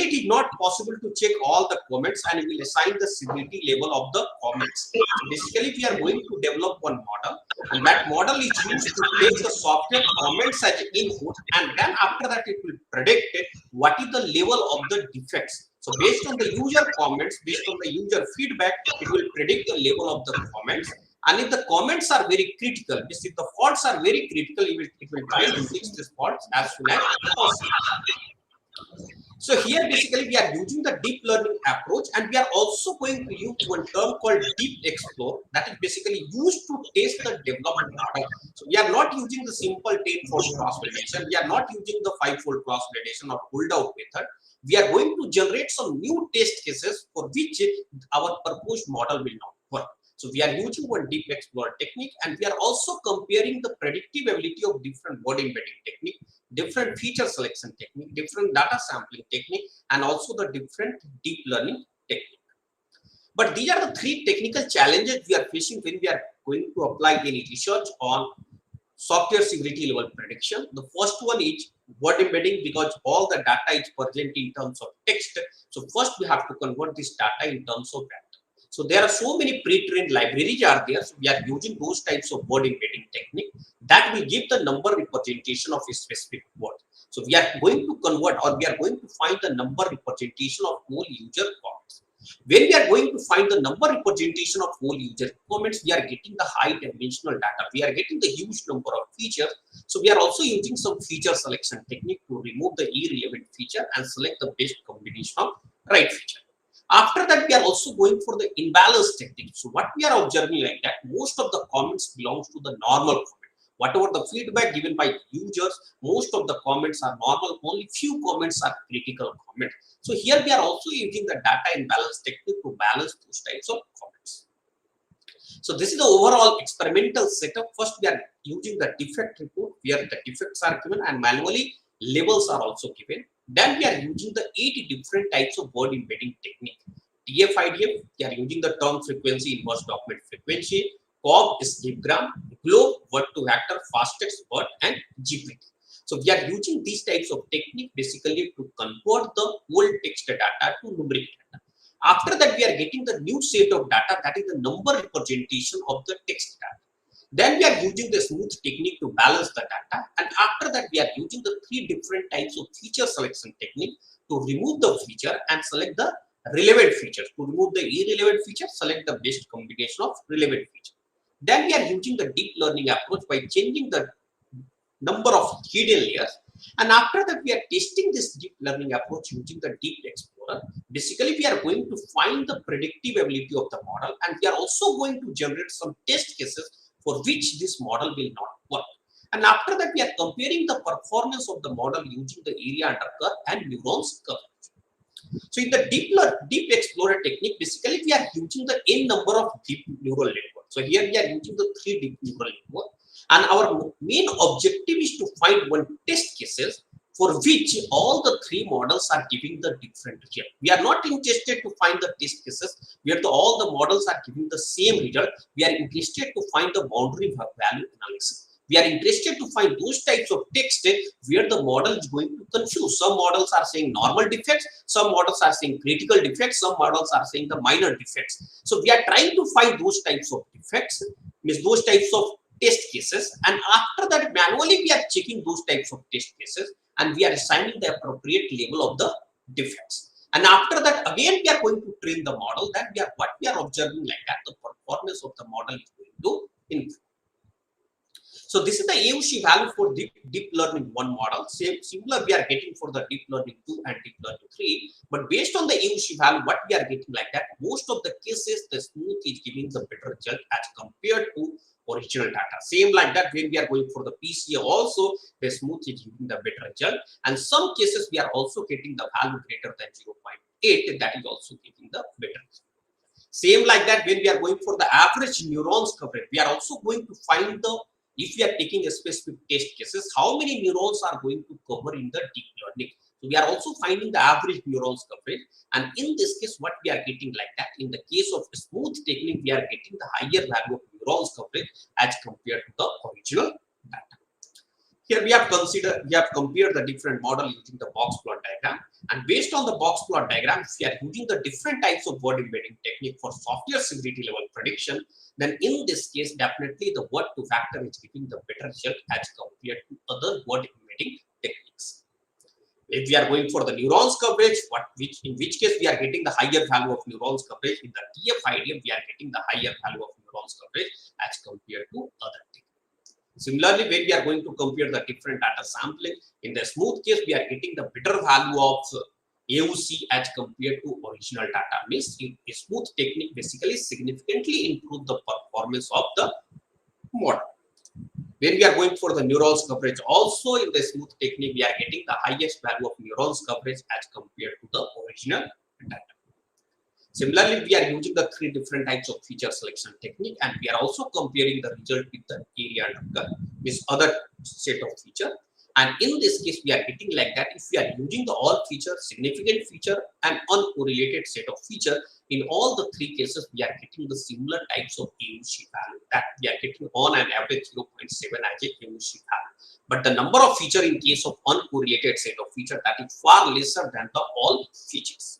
it is not possible to check all the comments, and we will assign the severity level of the comments. So basically, we are going to develop one model, and that model is used to take the software comments as input, and then after that it will predict what is the level of the defects. So based on the user comments, based on the user feedback, it will predict the level of the comments. And if the comments are very critical, if the faults are very critical, it will try to fix these faults as soon as possible. So here basically we are using the deep learning approach, and we are also going to use one term called deep explore that is basically used to test the development model. So we are not using the simple 10-fold cross validation. We are not using the 5-fold cross validation or pulled out method. We are going to generate some new test cases for which our proposed model will not work. So we are using one deep explorer technique, and we are also comparing the predictive ability of different word embedding technique, different feature selection technique, different data sampling technique, and also the different deep learning technique. But these are the 3 technical challenges we are facing when we are going to apply any research on software severity level prediction. The first one is word embedding, because all the data is present in terms of text. So first we have to convert this data in terms of data. So there are so many pre-trained libraries are there. So we are using those types of word embedding technique that will give the number representation of a specific word. So we are going to convert, or we are going to find the number representation of whole user comments. When we are going to find the number representation of whole user comments, we are getting the high dimensional data. We are getting the huge number of features. So we are also using some feature selection technique to remove the irrelevant feature and select the best combination of right feature. After that, we are also going for the imbalance technique. So what we are observing like that, most of the comments belongs to the normal comment. Whatever the feedback given by users, most of the comments are normal. Only few comments are critical comments. So here we are also using the data imbalance technique to balance those types of comments. So this is the overall experimental setup. First, we are using the defect report where the defects are given and manually labels are also given. Then we are using the 8 different types of word embedding technique. TF-IDF, we are using the term frequency, inverse document frequency, COB, escapegram, GLOBE, word to vector, fast text word, and GPT. So we are using these types of technique basically to convert the whole text data to numeric data. After that, we are getting the new set of data, that is the number representation of the text data. Then we are using the smooth technique to balance the data, and after that we are using the 3 different types of feature selection technique to remove the feature and select the relevant features. To remove the irrelevant feature, select the best combination of relevant feature. Then we are using the deep learning approach by changing the number of hidden layers, and after that we are testing this deep learning approach using the deep explorer. Basically we are going to find the predictive ability of the model, and we are also going to generate some test cases for which this model will not work. And after that, we are comparing the performance of the model using the area under curve and neurons coverage. So in the deep explorer technique, basically we are using the n number of deep neural networks. So here we are using the 3 deep neural networks, and our main objective is to find one test cases for which all the 3 models are giving the different result. We are not interested to find the test cases where all the models are giving the same result. We are interested to find the boundary value analysis. We are interested to find those types of text where the model is going to confuse. Some models are saying normal defects, some models are saying critical defects, some models are saying the minor defects. So we are trying to find those types of defects, means those types of test cases, and after that manually we are checking those types of test cases, and we are assigning the appropriate level of the defects. And after that, again, we are going to train the model. That what we are observing like that, the performance of the model is going to improve. So this is the AUC value for deep learning 1 model. Similar we are getting for the deep learning 2 and deep learning 3. But based on the AUC value, what we are getting like that, most of the cases, the smooth is giving the better result as compared to original data. Same like that when we are going for the PCA also, the smooth is giving the better result. And some cases we are also getting the value greater than 0.8, that is also giving the better result. Same like that when we are going for the average neurons coverage, we are also going to find the, if we are taking a specific test cases, how many neurons are going to cover in the deep learning. So we are also finding the average neurons coverage, and in this case what we are getting like that, in the case of smooth technique we are getting the higher value of neurons coverage as compared to the original data. Here we have compared the different model using the box plot diagram, and based on the box plot diagram, if we are using the different types of word embedding technique for software severity level prediction, then in this case, definitely the word to factor is giving the better result as compared to other word embedding techniques. If we are going for the neurons coverage, in which case we are getting the higher value of neurons coverage. In the TF-IDF, we are getting the higher value of neurons coverage as compared to other techniques. Similarly, when we are going to compare the different data sampling, in the smooth case, we are getting the better value of AUC as compared to original data. Means a smooth technique basically significantly improve the performance of the model. When we are going for the neurons coverage, also in the smooth technique, we are getting the highest value of neurons coverage as compared to the original data. Similarly, we are using the three different types of feature selection technique, and we are also comparing the result with the area under curve with other set of feature. And in this case, we are getting like that. If we are using the all feature, significant feature, and uncorrelated set of feature, in all the three cases, we are getting the similar types of AUC value that we are getting on an average 0.7 as a AUC value. But the number of feature in case of uncorrelated set of feature, that is far lesser than the all features.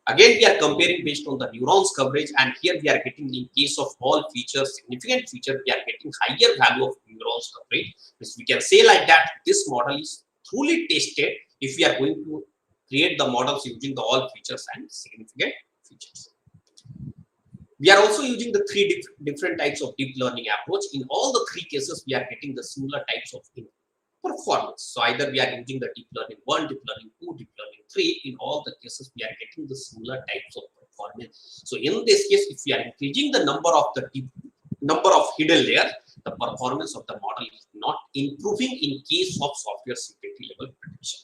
Again, we are comparing based on the neurons coverage, and here we are getting in case of all features, significant feature, we are getting higher value of neurons coverage. So we can say like that this model is truly tested if we are going to create the models using the all features and significant features. We are also using the three different types of deep learning approach. In all the three cases, we are getting the similar types of performance. So either we are using the deep learning 1, deep learning 2, deep learning 3. In all the cases, we are getting the similar types of performance. So in this case, if we are increasing the number of hidden layers, the performance of the model is not improving in case of software security level prediction.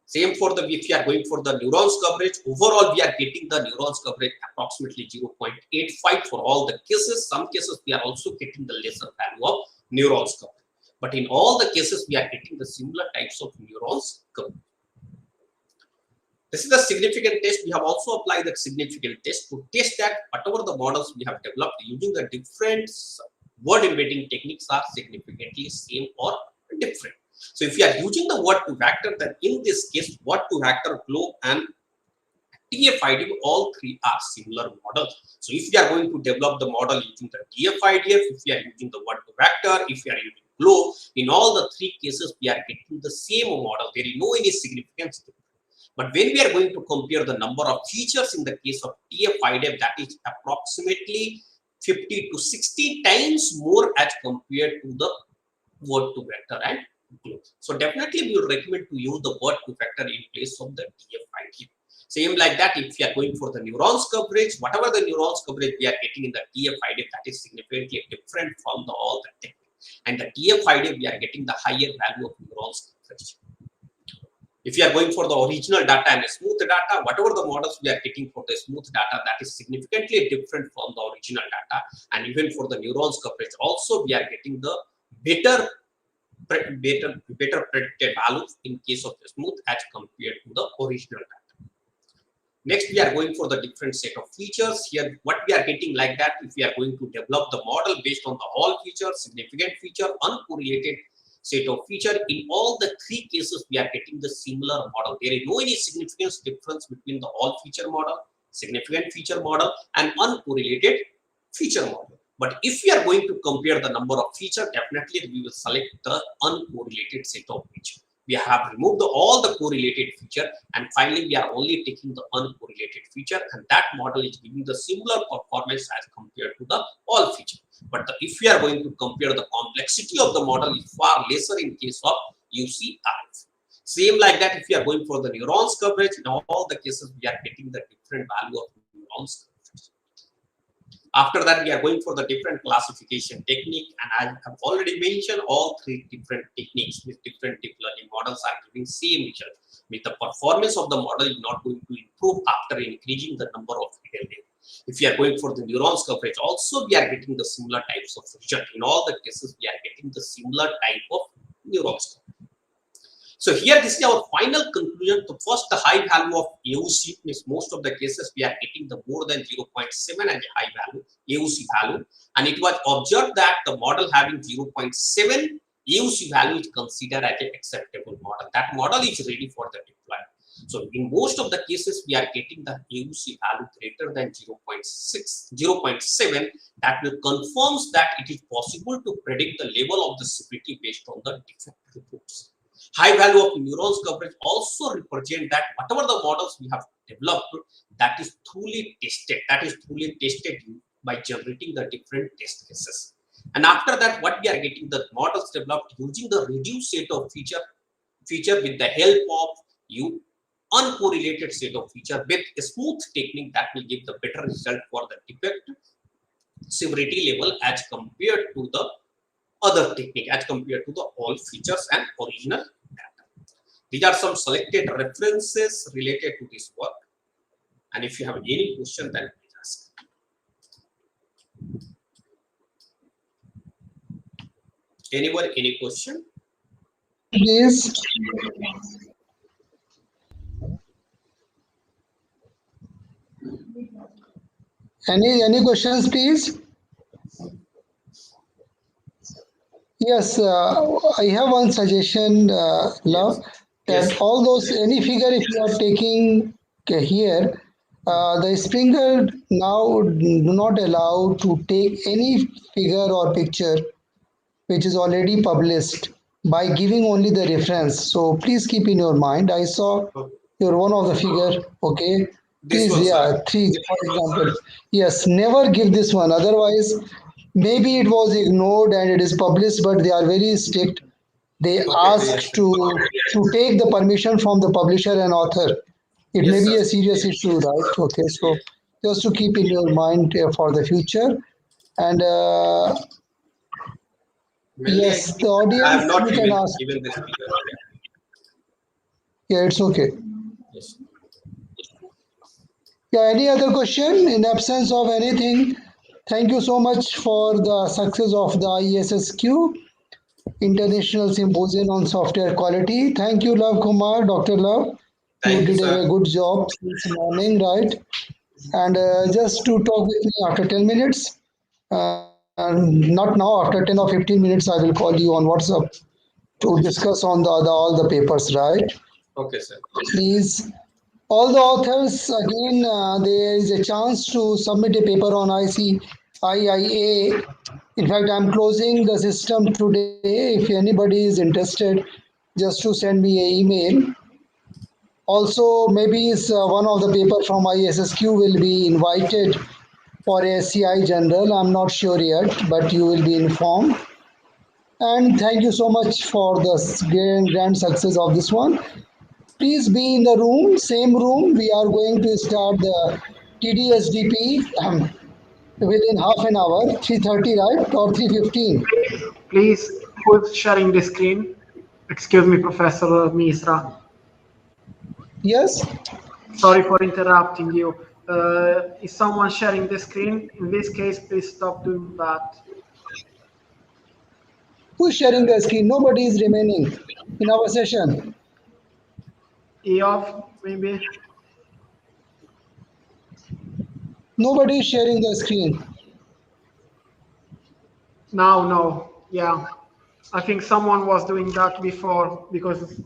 Same for the, if you are going for the neurons coverage, overall we are getting the neurons coverage approximately 0.85 for all the cases. Some cases we are also getting the lesser value of neurons coverage. But in all the cases, we are getting the similar types of neurons coverage. This is the significant test. We have also applied that significant test to test that whatever the models we have developed using the different word embedding techniques are significantly same or different. So if you are using the word to factor, then in this case, word to factor, globe, and TF-IDF, all three are similar models. So if you are going to develop the model using the TF-IDF, if you are using the word to factor, if you are using globe, in all the three cases, we are getting the same model. There is no any significance. But when we are going to compare the number of features in the case of TF-IDF, that is approximately 50 to 60 times more as compared to the word to vector and globe. So definitely we would recommend to use the word to vector in place of the TF-IDF. Same like that, if we are going for the neurons coverage, whatever the neurons coverage we are getting in the TF-IDF, that is significantly different from the all the technique. And the TF-IDF, we are getting the higher value of neurons coverage. If you are going for the original data and smooth data, whatever the models we are getting for the smooth data, that is significantly different from the original data. And even for the neurons coverage, also we are getting the better predicted values in case of the smooth as compared to the original data. Next, we are going for the different set of features. Here, what we are getting like that, if we are going to develop the model based on the all features, significant feature, uncorrelated set of feature, in all the three cases, we are getting the similar model. There is no any significant difference between the all feature model, significant feature model, and uncorrelated feature model. But if we are going to compare the number of features, definitely we will select the uncorrelated set of feature. We have removed all the correlated feature, and finally we are only taking the uncorrelated feature, and that model is giving the similar performance as compared to the all feature. But if we are going to compare, the complexity of the model is far lesser in case of UCRF. Same like that, if we are going for the neurons coverage, in all the cases we are getting the different value of neurons coverage. After that, we are going for the different classification technique, and I have already mentioned all three different techniques with different deep learning models are giving same result. With the performance of the model is not going to improve after increasing the number of hidden layers. If we are going for the neurons coverage, also we are getting the similar types of result. In all the cases, we are getting the similar type of neurons coverage. So here, this is our final conclusion. The first, the high value of AUC means most of the cases we are getting the more than 0.7 as a high value AUC value, and it was observed that the model having 0.7 AUC value is considered as an acceptable model. That model is ready for the deployment. So in most of the cases, we are getting the AUC value greater than 0.6, 0.7. That will confirms that it is possible to predict the level of the severity based on the defect reports. High value of neurons coverage also represent that whatever the models we have developed, that is truly tested. That is truly tested by generating the different test cases. And after that, what we are getting the models developed using the reduced set of feature with the help of you uncorrelated set of feature with a smooth technique that will give the better result for the defect severity level as compared to the other technique, as compared to the all features and original data. These are some selected references related to this work. And if you have any question, then please ask. Anyone, any question? Please. Any questions, please? Yes, I have one suggestion, Yes. Love, that Yes. all those any figure if you are taking here, the Springer now do not allow to take any figure or picture which is already published by giving only the reference. So please keep in your mind. I saw your one of the figure. Okay, This please, one, sir. yeah, three for example. Yes, never give this one. Otherwise, maybe it was ignored and it is published, but they are very strict. They Okay. Yes, asked sir. to take the permission from the publisher and author. It may Yes, be sir. a serious issue, right? Okay, so Yes. just to keep in your mind for the future. And Mainly, I yes, think the I have audience not you can even ask. given this figure. Yeah, it's okay. Yes. Yeah, any other question in absence of anything? Thank you so much for the success of the ISSQ International Symposium on Software Quality. Thank you, Love Kumar, Dr. Love. You Thank you, did sir. a good job this morning, right? And just to talk with me after 10 minutes, not now, after 10 or 15 minutes, I will call you on WhatsApp to Okay. discuss on the all the papers, right? Okay, sir. Please, all the authors, again, there is a chance to submit a paper on ICIIA. In fact, I'm closing the system today. If anybody is interested, just to send me an email. Also, maybe one of the paper from ISSQ will be invited for a CI general. I'm not sure yet, but you will be informed. And thank you so much for the grand success of this one. Please be in the room, same room. We are going to start the TDSDP within half an hour, 3:30, right? Or 3:15. Please, who's sharing the screen? Excuse me, Professor Misra. Yes? Sorry for interrupting you. Is someone sharing the screen? In this case, please stop doing that. Who's sharing the screen? Nobody is remaining in our session. Eof, maybe? Nobody is sharing the screen. No. Yeah. I think someone was doing that before because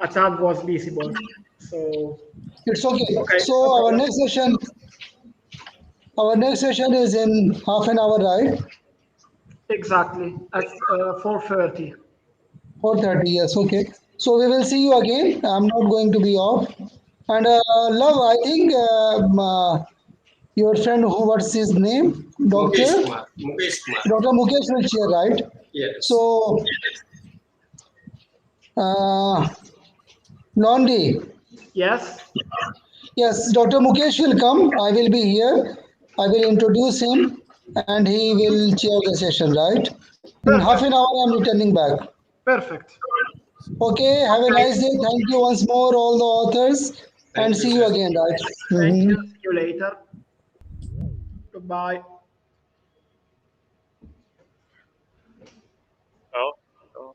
a tab was visible. So, It's okay. okay, So no our problem. next session is in half an hour, right? Exactly, at 4:30. 4:30. Yes, okay. So we will see you again. I'm not going to be off. And love, I think your friend, who what's his name? Mukesh Doctor? Kumar. Mukesh Kumar. Dr. Mukesh will share, right? Yes. So, uh, Londi, Yes? yes, Dr. Mukesh will come. I will be here. I will introduce him and he will chair the session, right? In half an Perfect. hour, I'm returning back. Perfect. Okay, have a Okay. nice day. Thank you once more, all the authors, and Thank you, see you sir. again, right? Thank Mhm. you. See you later. Goodbye. Oh, oh.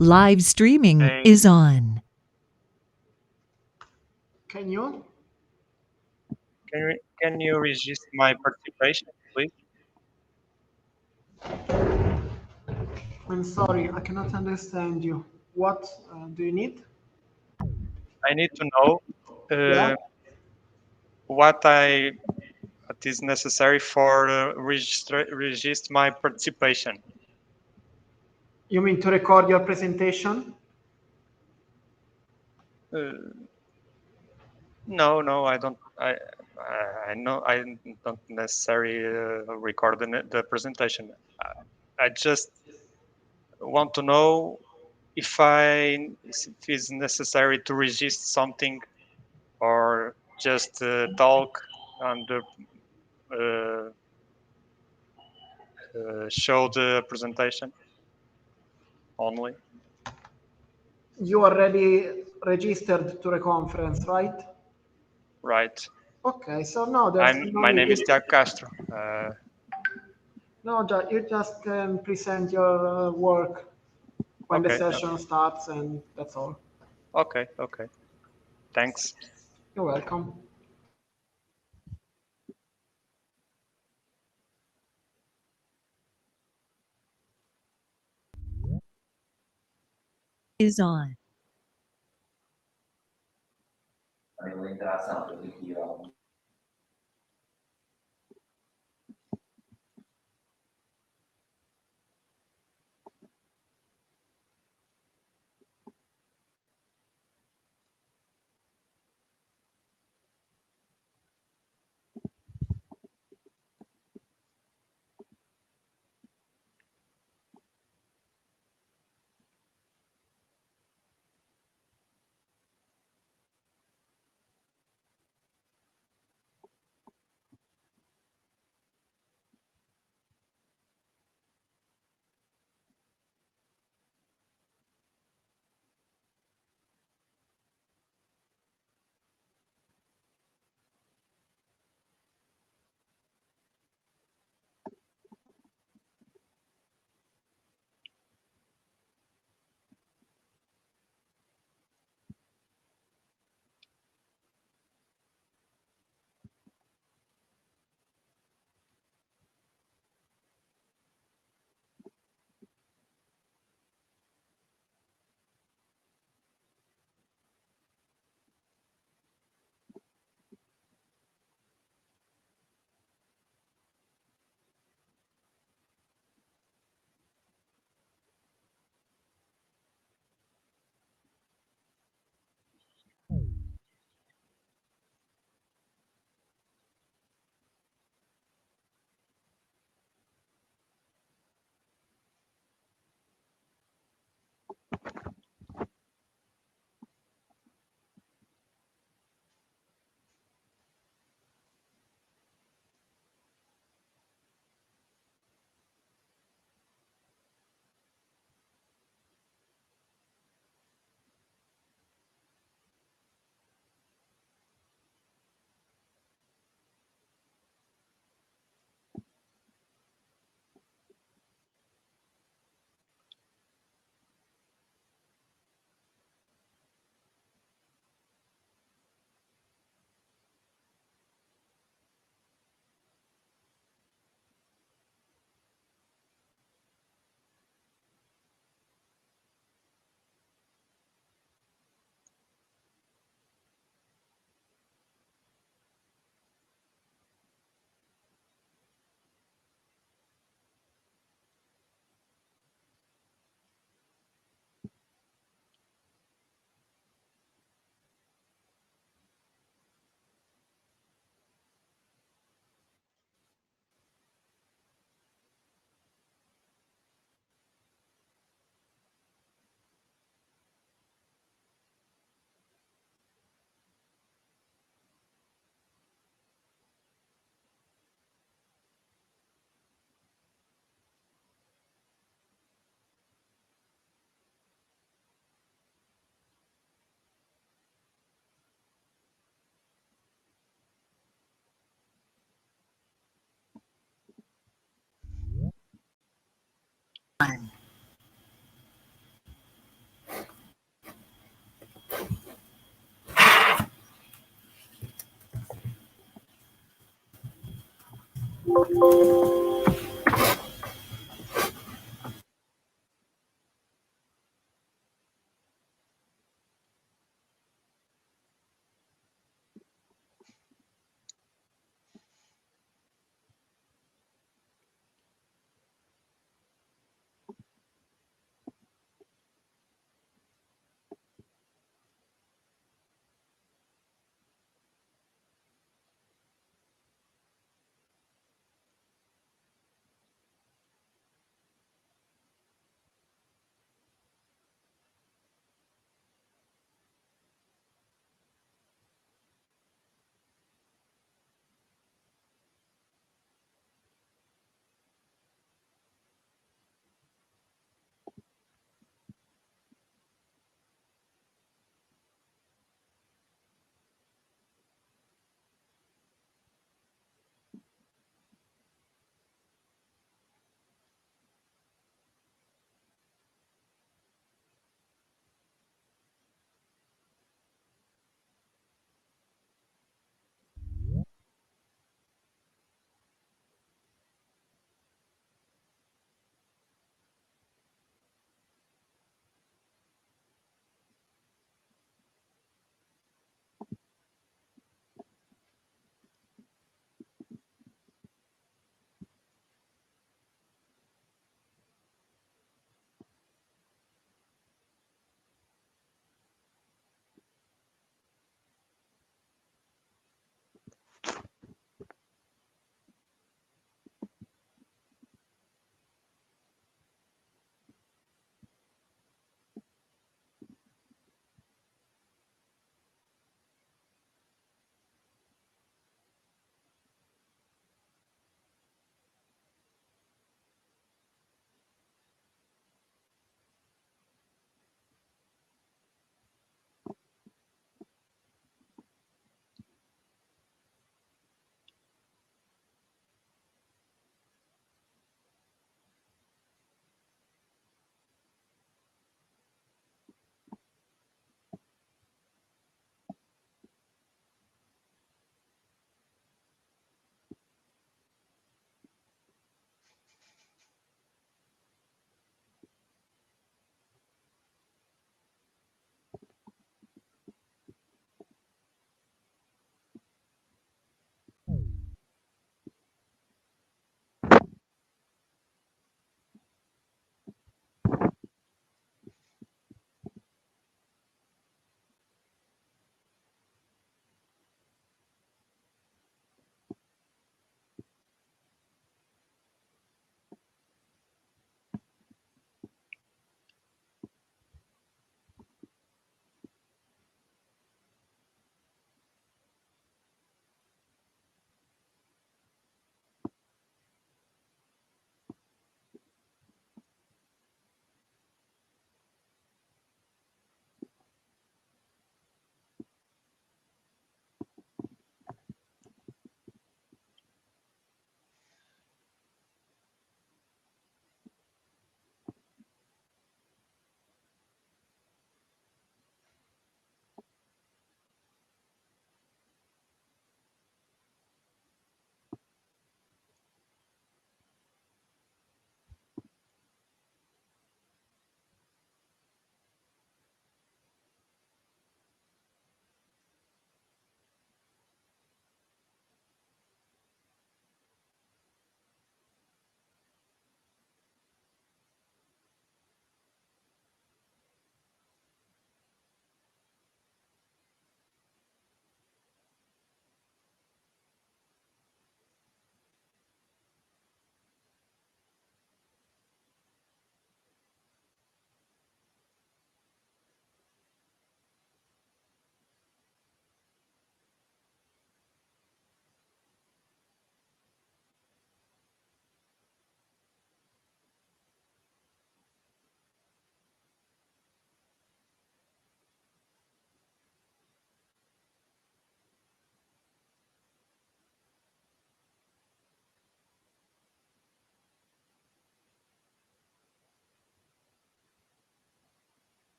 Live streaming Hey. is on. Can you? Can you register my participation, please? I'm sorry, I cannot understand you. What do you need? I need to know Yeah. what is necessary for register my participation. You mean to record your presentation? No, I don't. I know I don't necessarily record the presentation. I just want to know if if it's necessary to register something or just talk and show the presentation only. You already registered to the conference, right? Right. Okay, so no, there's no My need. name is Tiago Castro. No, you just can present your work when the Okay. session starts, and that's all. Okay. Thanks. You're welcome. Is on.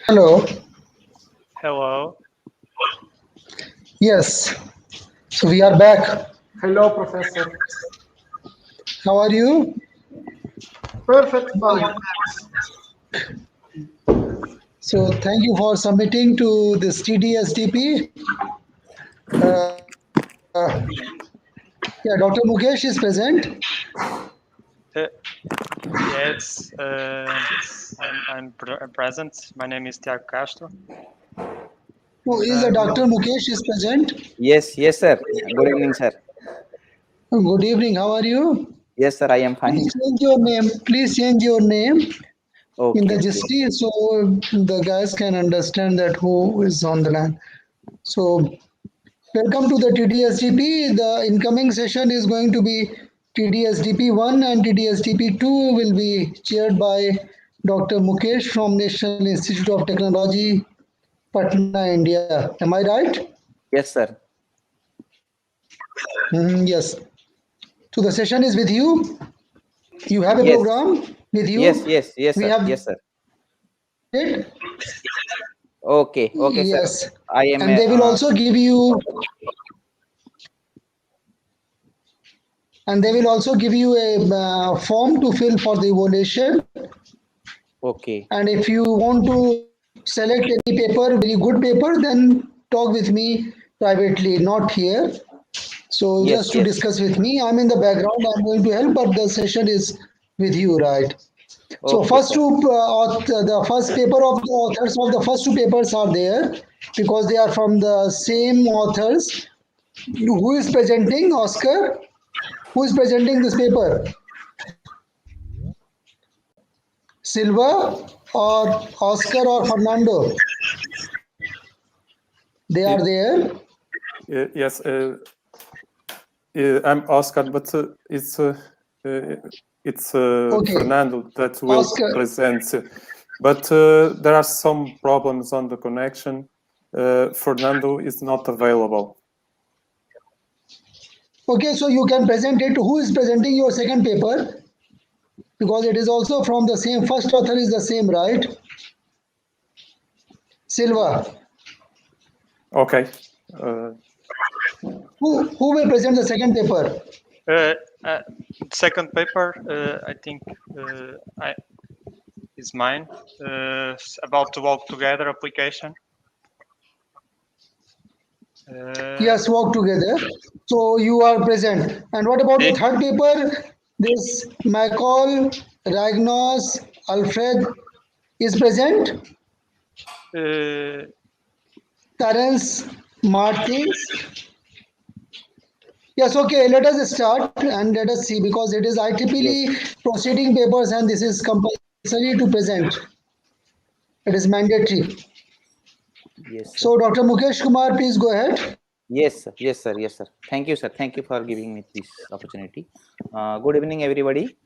Hello. Hello. Yes. So we are back. Hello, Professor. How are you? Perfect, fine. So thank you for submitting to this TDSDP. Yeah, Dr. Mukesh is present. Yes, I'm present. My name is Tiago Castro. Who is a Dr. Mukesh is present. Yes, sir. Good evening, sir. Good evening. How are you? Yes, sir. I am fine. Please change your name. Please change your name in Okay, the okay. GIST so the guys can understand that who is on the line. So welcome to the TDSDP. The incoming session is going to be TDSDP 1 and TDSDP 2 will be chaired by Dr. Mukesh from National Institute of Technology, Patna, India. Am I right? Yes, sir. Yes. So the session is with you. You have a Yes, program with yes, you. yes, yes, We sir. have Yes, sir. it. Okay, okay, sir. Yes. I am. And they will also give you a form to fill for the evaluation. Okay, And if you want to select any paper, very good paper, then talk with me privately, not here. So yes, just to yes. discuss with me, I'm in the background. I'm going to help, but the session is with you, right? So Okay, first sir. two, the first paper of the authors of the first two papers are there because they are from the same authors. Who is presenting? Oscar. Who is presenting this paper? Silva or Oscar or Fernando? They are there. Yes, I'm Oscar, but it's Okay. Fernando that will Oscar. present. But there are some problems on the connection. Fernando is not available. Okay, so you can present it. Who is presenting your second paper? Because it is also from the same, first author is the same, right? Silva. Okay. Who will present the second paper? Second paper, I think is mine, about the Walk Together application. Yes, work together. So you are present. And what about the third paper? This McCall, Ragnos, Alfred is present. Uh, Terence, Martins. Yes, okay, let us start and let us see because it is Yes. IEEE proceeding papers and this is compulsory to present. It is mandatory. Yes, sir. So Dr. Mukesh Kumar, please go ahead. Yes, sir. Yes, sir. Yes, sir. Thank you, sir. Thank you for giving me this opportunity. Good evening, everybody.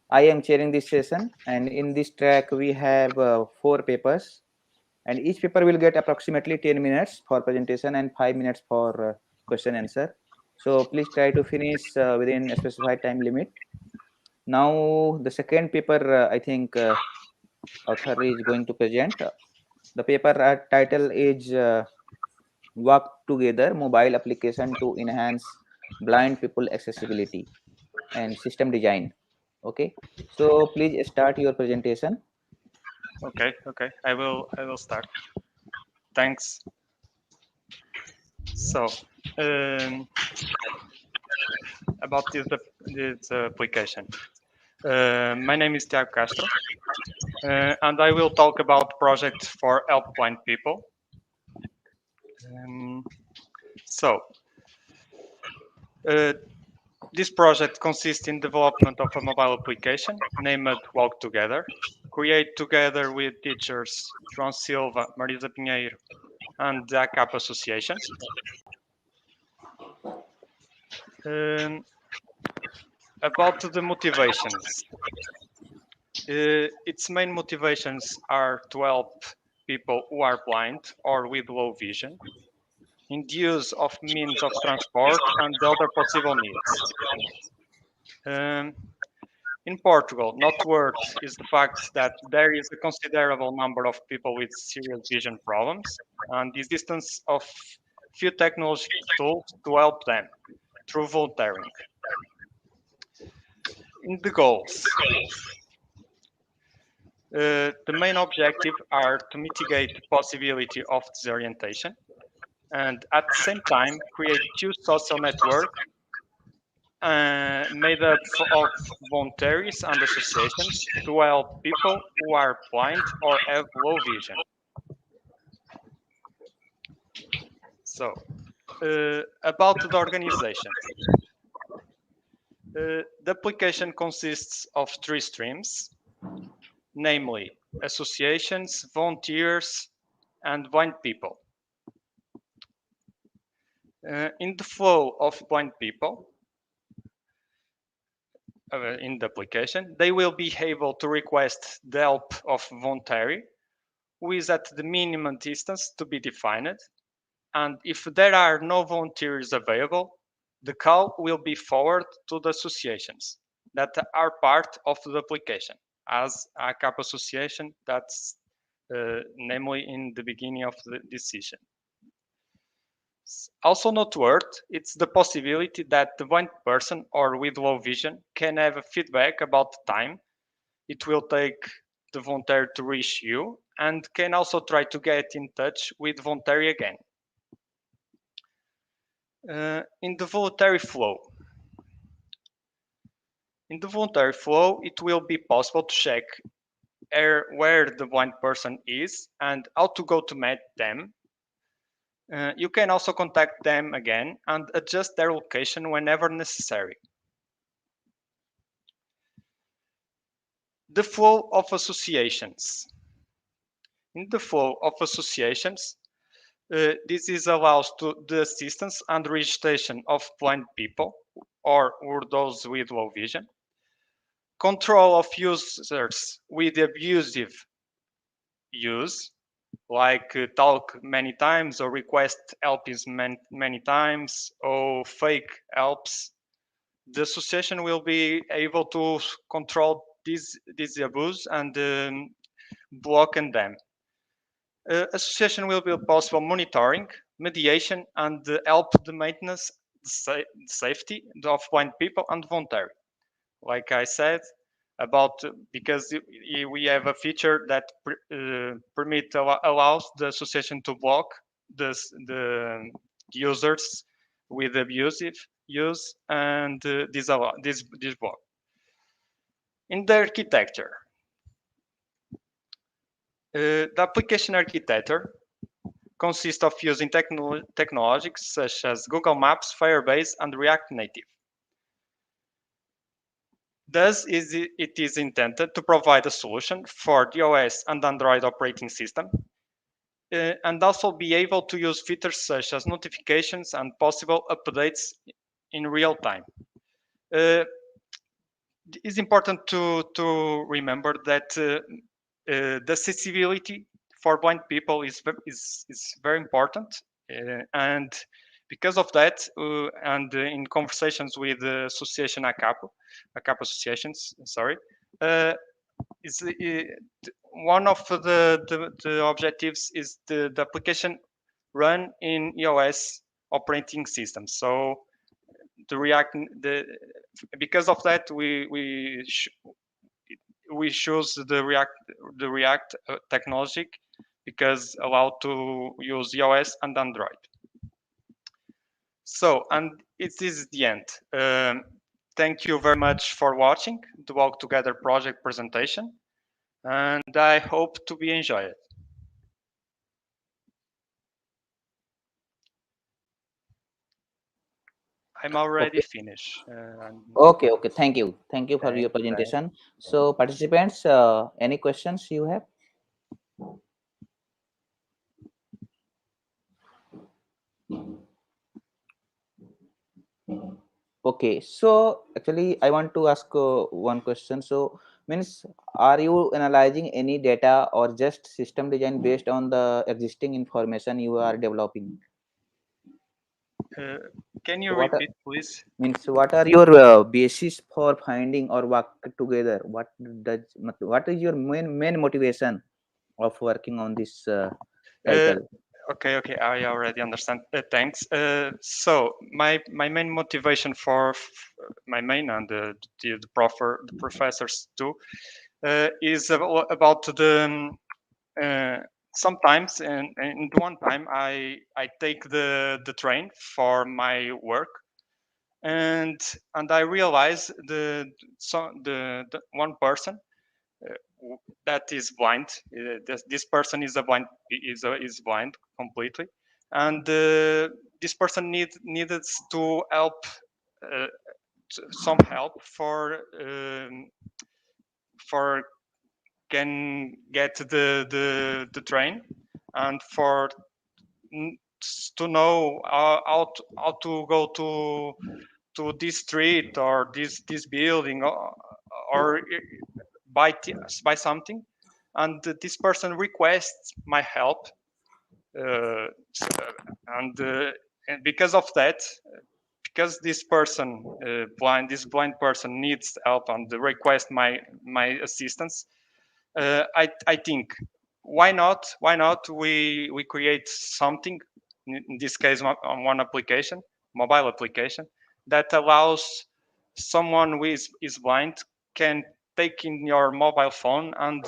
I am chairing this session, and in this track we have 4 papers, and each paper will get approximately 10 minutes for presentation and 5 minutes for question answer. So please try to finish within a specified time limit. Now the second paper, I think author is going to present. The paper title is Work Together Mobile Application to Enhance Blind People Accessibility and System Design. Okay, so please start your presentation. okay, I will start. Thanks. So, about this application. My name is Tiago Castro, and I will talk about project for help blind people. So, this project consists in development of a mobile application named Walk Together, create together with teachers João Silva, Marisa Pinheiro, and the ACAP Association. About the motivations. Its main motivations are to help people who are blind or with low vision in the use of means of transport and other possible needs. In Portugal, noteworthy is the fact that there is a considerable number of people with serious vision problems and the existence of few technology tools to help them through volunteering. In the goals, the main objective are to mitigate the possibility of disorientation and at the same time create two social networks made up of voluntaries and associations to help people who are blind or have low vision. So, about the organization. The application consists of 3 streams, namely associations, volunteers, and blind people. In the flow of blind people, in the application, they will be able to request the help of voluntary, who is at the minimum distance to be defined, and if there are no volunteers available, the call will be forwarded to the associations that are part of the application, as a ACAP association that's namely in the beginning of the decision. Also noteworthy, it's the possibility that the blind person or with low vision can have a feedback about the time it will take the volunteer to reach you and can also try to get in touch with voluntary again. In the voluntary flow. In the voluntary flow, it will be possible to check where the blind person is and how to go to meet them. You can also contact them again and adjust their location whenever necessary. The flow of associations. In the flow of associations, this is allows to the assistance and registration of blind people or those with low vision, control of users with abusive use, like talk many times or request help is many times or fake helps. The association will be able to control this abuse and block them. Association will be possible monitoring, mediation, and help the maintenance, safety of blind people and voluntary. Like I said, about because we have a feature that allows the association to block the users with abusive use and this block. In the architecture, the application architecture consists of using technologies such as Google Maps, Firebase, and React Native. Thus, it is intended to provide a solution for the OS and Android operating system, and also be able to use features such as notifications and possible updates in real time. It's important to remember that the accessibility for blind people is very important, and because of that, and in conversations with the association ACAPO associations, sorry, is one of the objectives is the application run in iOS operating system. So because of that we choose the React technology because allowed to use iOS and Android. So, and it is the end. Thank you very much for watching the Walk Together project presentation, and I hope to be enjoyed. I'm already finished. Okay, thank you for your Thanks. presentation. So participants, any questions you have? Okay, so actually I want to ask one question. So means, are you analyzing any data or just system design based on the existing information you are developing? Can you What repeat, please? means, what are your basis for finding or work together? What is your main motivation of working on this title? Okay, I already understand. Thanks. So my main motivation for my main and the professors too is about the sometimes and one time I take the train for my work, and I realize the one person that is blind. This person is is blind completely, and this person needed to help some help for can get the train, and for to know how to go to this street or this building, or buy something, and this person requests my help, and because of that, because this person this blind person needs help and request my assistance, I think why not we create something, in this case on one application, mobile application, that allows someone who is blind can take in your mobile phone and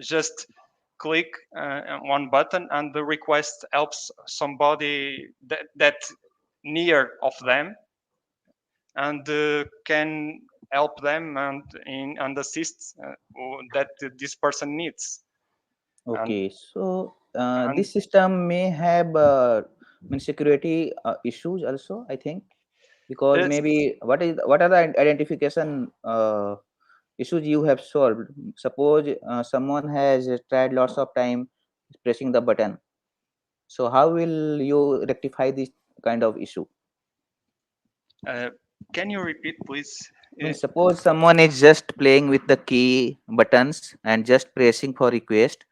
just click one button, and the request helps somebody that near of them, and can help them and assist that this person needs. Okay, so And this system may have security issues also, I think, because maybe what are the identification issues you have solved? Suppose someone has tried lots of time pressing the button, so how will you rectify this kind of issue? Can you repeat, please? Suppose someone is just playing with the key buttons and just pressing for request.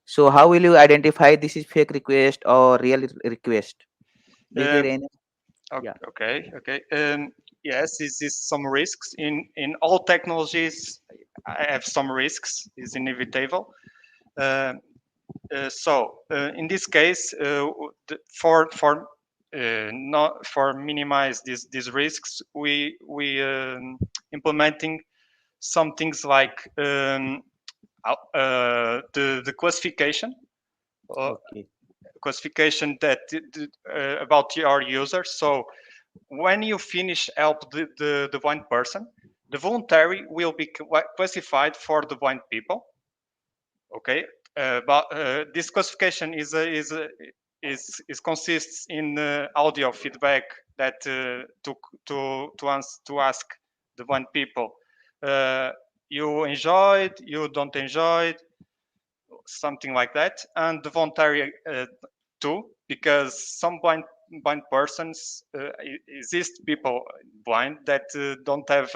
So how will you identify this is fake request or real request? Is there any? Yeah. Okay. Yes, this is some risks in all technologies. I have some risks. Is inevitable. So in this case, for minimize these risks, we implementing some things like the classification. Okay. Classification that about your user. So when you finish help the blind person, the voluntary will be classified for the blind people. Okay, but this classification is consists in audio feedback that to ask the blind people, you enjoyed, you don't enjoy it, something like that, and the voluntary too, because some blind persons exist people blind that don't have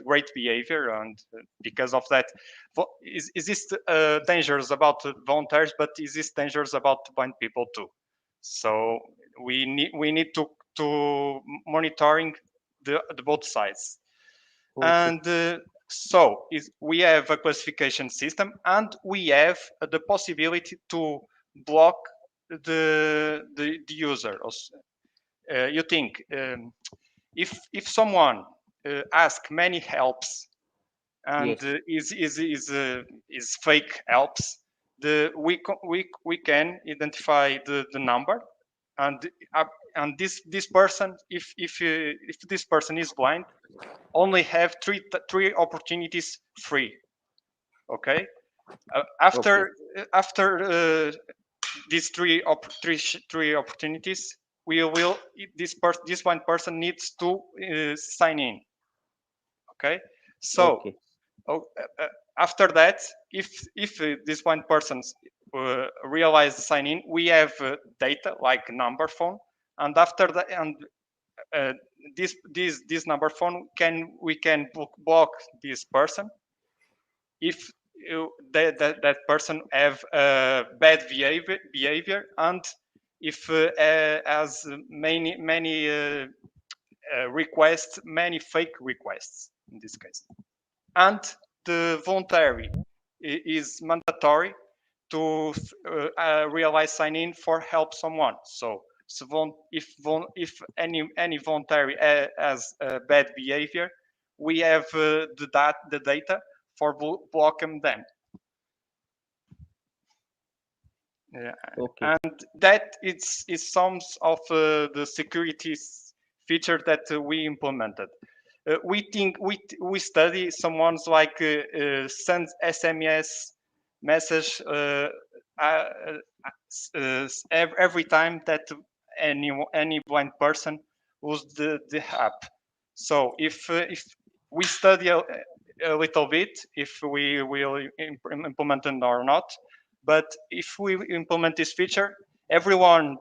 great behavior, and because of that exist dangers about volunteers, but exist dangers about blind people too. So we need to monitoring the both sides. Okay. And so we have a classification system, and we have the possibility to block the user. You think if someone asks many helps and Yes. is fake helps, we can identify the number, and this person, if this person is blind, only have three opportunities free. Okay, after these three opportunities, this one person needs to sign in. Okay, so Okay. after that, if this one person realize the sign in, we have data like number phone, and after that, and this number phone we can block this person if that person have bad behavior, and if has many requests, many fake requests in this case. And the voluntary is mandatory to realize sign in for help someone. So if any voluntary has bad behavior, we have the data for blocking them. Okay. And that is some of the security feature that we implemented. We think we study someone's like send SMS message every time that any blind person uses the app. So if we study a little bit if we will implement it or not, but if we implement this feature, everyone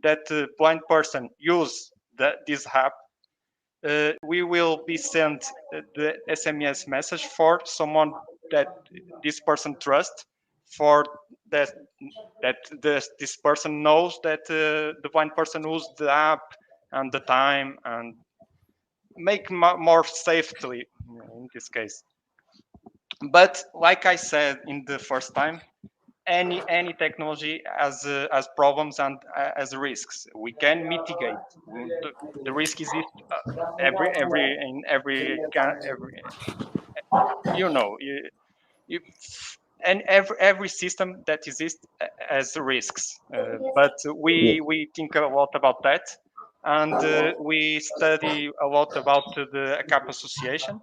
that blind person use this app, we will be sent the SMS message for someone that this person trusts, for that this person knows that the blind person used the app and the time, and make more safely in this case. But like I said in the first time, any technology has problems and has risks. We can mitigate the risk is every you know you, and every system that exists has risks, but we think a lot about that, and we study a lot about the ACAP association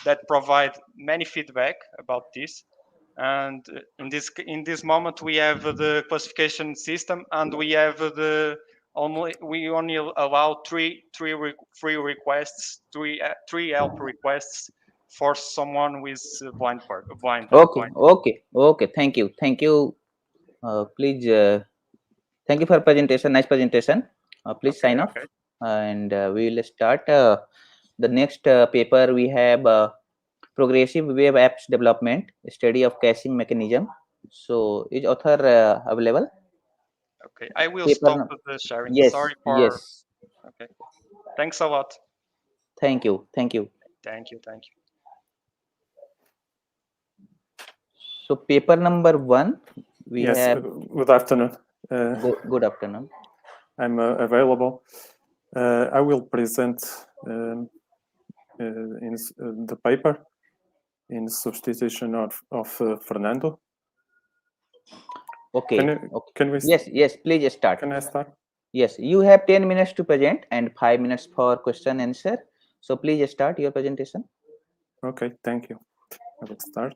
that provide many feedback about this. And in this moment we have the classification system, and we have we only allow three requests, three help requests for someone with blind. Okay. Thank you. Please, thank you for presentation. Nice presentation. Please sign off, and we will start the next paper. We have progressive web apps development, study of caching mechanism. So, is author available? Okay, I will Paper stop the sharing. Yes. Sorry for. Yes. Okay, thanks a lot. Thank you. Thank you. So, paper number 1, we Yes, have. good afternoon. Good afternoon. I'm available. I will present in the paper. in substitution of Fernando. Okay. Okay. Can we? Yes, please start. Can I start? Yes, you have 10 minutes to present and 5 minutes for question answer. So please start your presentation. Okay, thank you. I will start.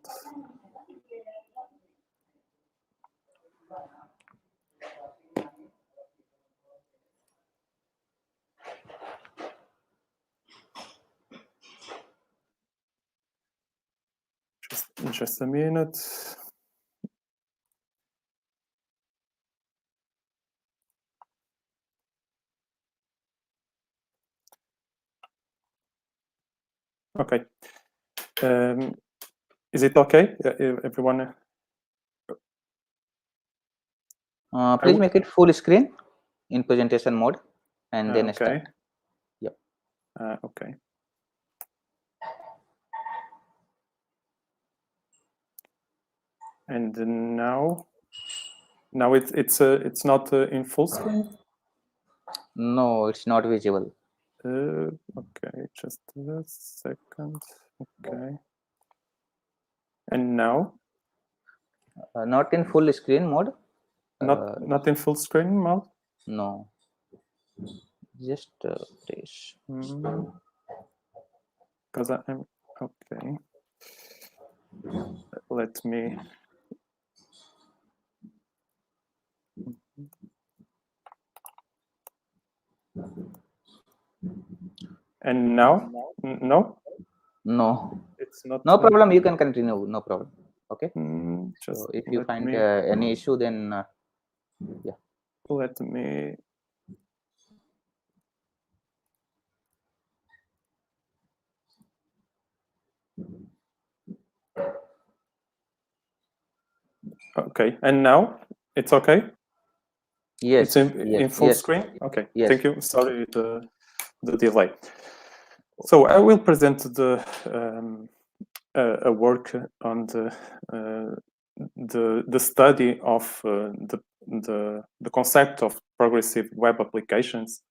Just a minute. Okay. Is it okay, everyone? Please make it full screen in presentation mode and then Okay. start. Yep. Okay. And now it's not in full screen. No, it's not visible. Okay, just a second. Okay. And now? Not in full screen mode. Not in full screen mode? No. Just please. Because I'm okay. Let me. And now? No? No. It's not. No problem. You can continue. No problem. Okay. Just so if you find any issue, then yeah. Let me. Okay, and now it's okay? Yes. It's in full screen? Okay, yes. Thank you. Sorry the delay. So I will present a work on the study of the concept of progressive web applications,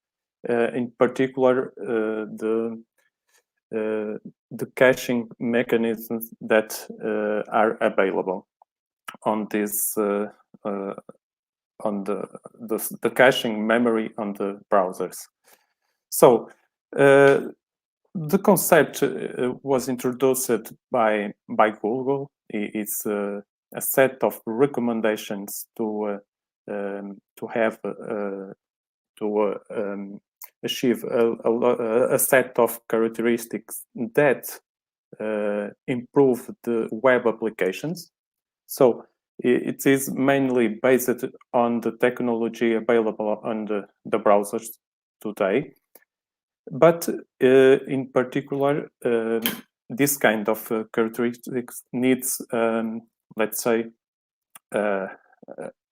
in particular the caching mechanisms that are available on this on the caching memory on the browsers. So the concept was introduced by Google. It's a set of recommendations to have to achieve a set of characteristics that improve the web applications. So it is mainly based on the technology available on the browsers today. But in particular, this kind of characteristics needs, let's say,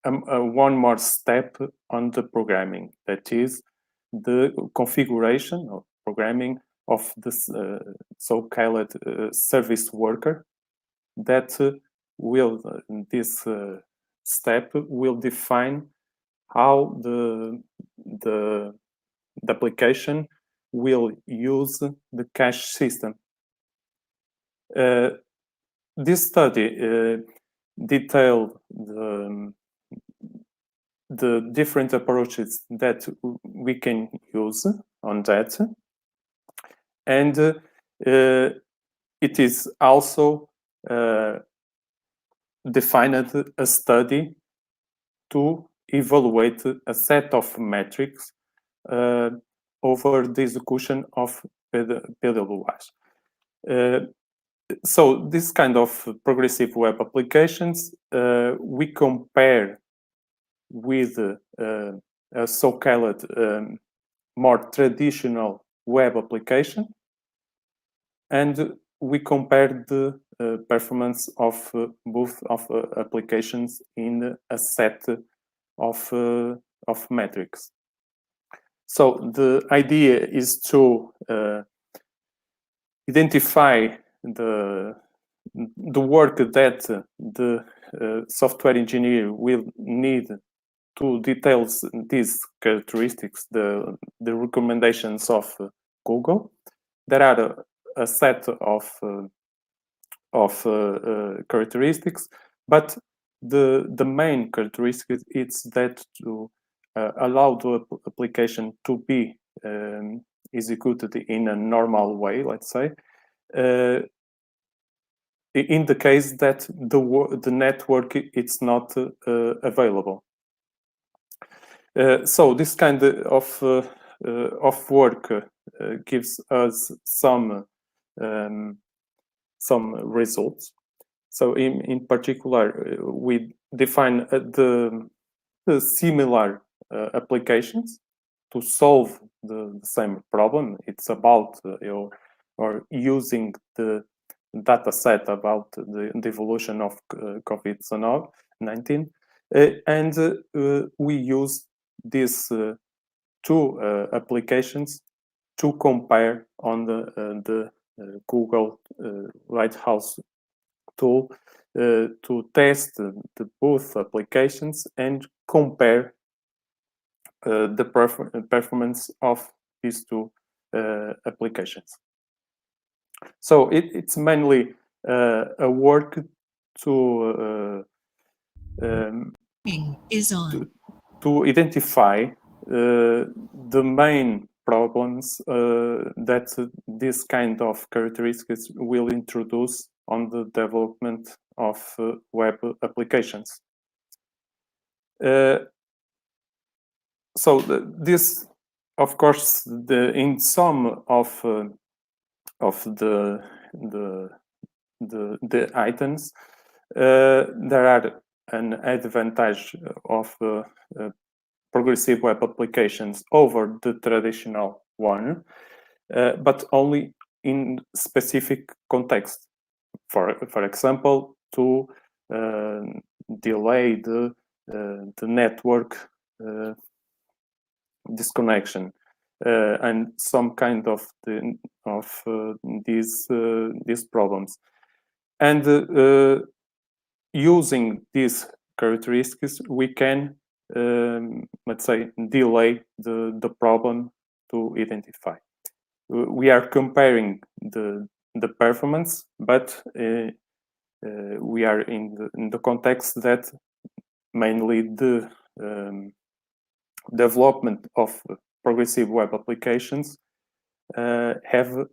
one more step on the programming. That is the configuration or programming of this so-called service worker that will, this step will define how the application will use the cache system. This study detailed the different approaches that we can use on that, and it is also defined a study to evaluate a set of metrics over the execution of PWAs. So this kind of progressive web applications, we compare with a so-called more traditional web application, and we compare the performance of both of applications in a set of metrics. So the idea is to identify the work that the software engineer will need to detail these characteristics, the recommendations of Google. There are a set of of characteristics, but the main characteristic is that to allow the application to be executed in a normal way, let's say, in the case that the network it's not available. So this kind of work gives us some results. So in particular, we define the similar applications to solve the same problem. It's about or using the data set about the evolution of COVID-19, and we use these two applications to compare on the Google Lighthouse tool to test the both applications and compare the performance of these two applications. So it's mainly a work to is on. to identify the main problems that this kind of characteristics will introduce on the development of web applications. So this, of course, in some of the items, there are an advantage of progressive web applications over the traditional one, but only in specific context. For example, to delay the network disconnection and some kind of these problems, and using these characteristics, we can let's say delay the problem to identify. We are comparing the performance, but we are in the context that mainly the development of progressive web applications have,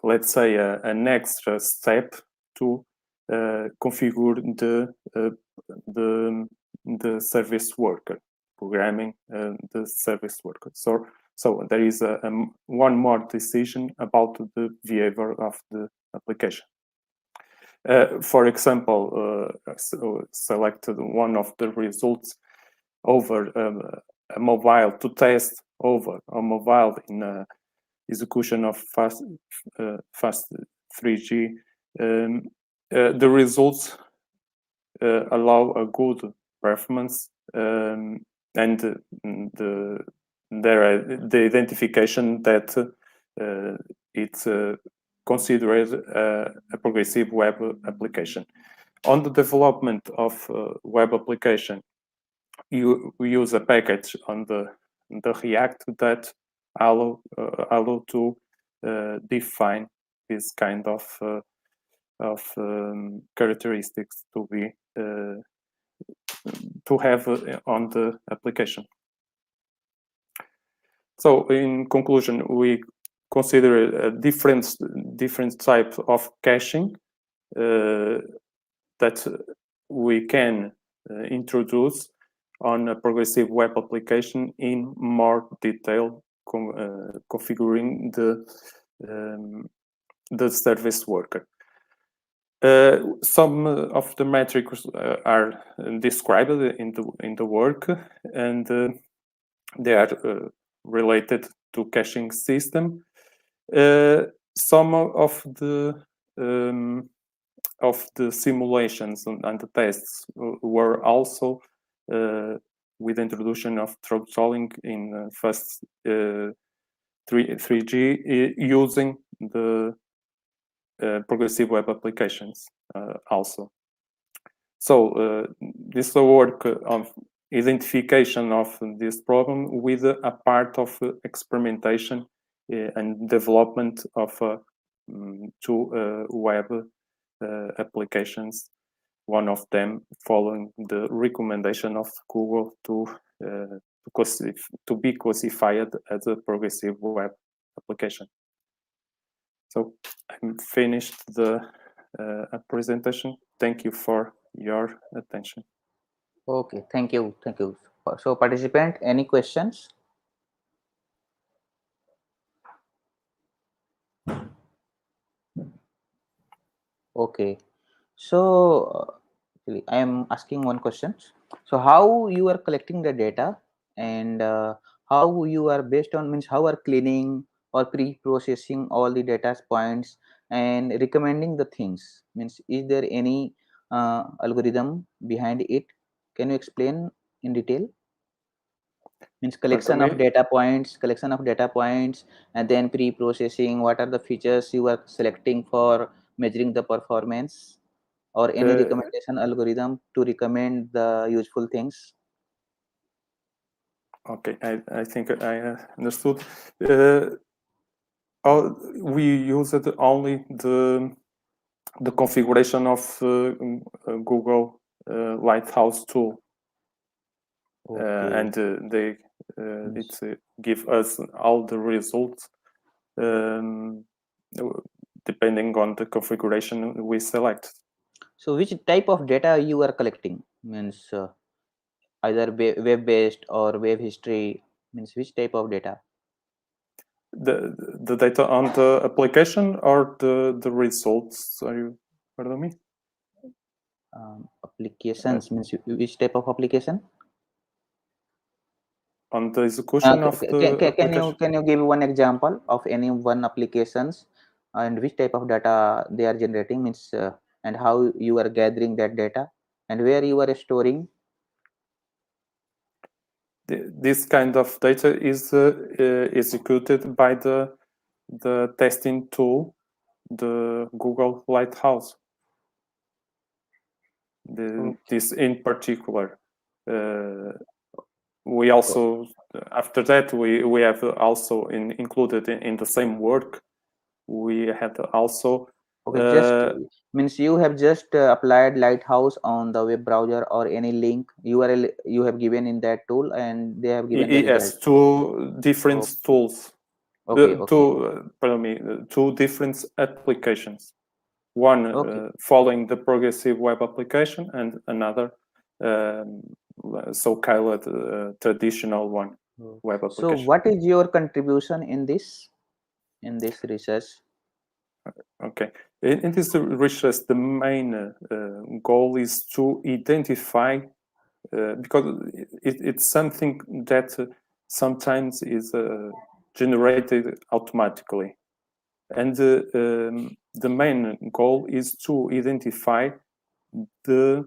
let's say, an extra step to configure the service worker, programming the service worker. So there is one more decision about the behavior of the application. For example, selected one of the results over a mobile to test over a mobile in execution of fast 3G. The results allow a good performance and the identification that it's considered a progressive web application. On the development of web application, we use a package on the React that allow to define this kind of characteristics to be to have on the application. So, in conclusion, we consider a different type of caching that we can introduce on a progressive web application in more detail, configuring the service worker. Some of the metrics are described in the work, and they are related to caching system. Some of the simulations and the tests were also with the introduction of throttling in fast 3G using the progressive web applications also. So this work of identification of this problem with a part of experimentation and development of two web applications. One of them following the recommendation of Google to be classified as a progressive web application. So I'm finished the presentation. Thank you for your attention. Okay, thank you. So participant, any questions? Okay, so I am asking one question. So how you are collecting the data, and how you are based on, means how are cleaning or pre-processing all the data points and recommending the things, means is there any algorithm behind it? Can you explain in detail? Means collection of data points, and then pre-processing. What are the features you are selecting for measuring the performance, or any recommendation algorithm to recommend the useful things? Okay, I think I understood. We used only the configuration of Google Lighthouse tool. Okay. And they give us all the results depending on the configuration we select. So which type of data you are collecting? Means either web-based or web history, means which type of data? The data on the application or the results? Are you pardon me? Applications, means which type of application? On the execution of the application. Can you give one example of any one applications and which type of data they are generating, means and how you are gathering that data and where you are storing? This kind of data is executed by the testing tool, the Google Lighthouse. This in particular. We also, after that, we have also included in the same work. We had also. Just means you have just applied Lighthouse on the web browser or any link URL you have given in that tool, and they have given the result. Yes, two different tools. Pardon me, two different applications. One following the progressive web application, and another so-called traditional one, web application. So what is your contribution in this research? Okay, in this research, the main goal is to identify, because it's something that sometimes is generated automatically. And the main goal is to identify the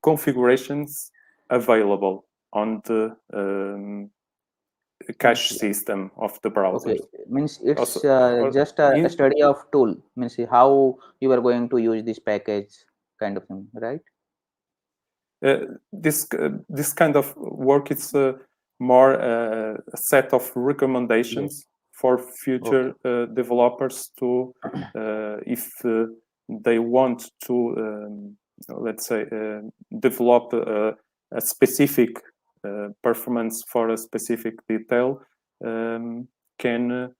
configurations available on the cache system of the browser. Okay, means it's just a study of tool, means how you are going to use this package, kind of thing, right? This kind of work is more a set of recommendations for future developers to, if they want to, let's say, develop a specific performance for a specific detail, can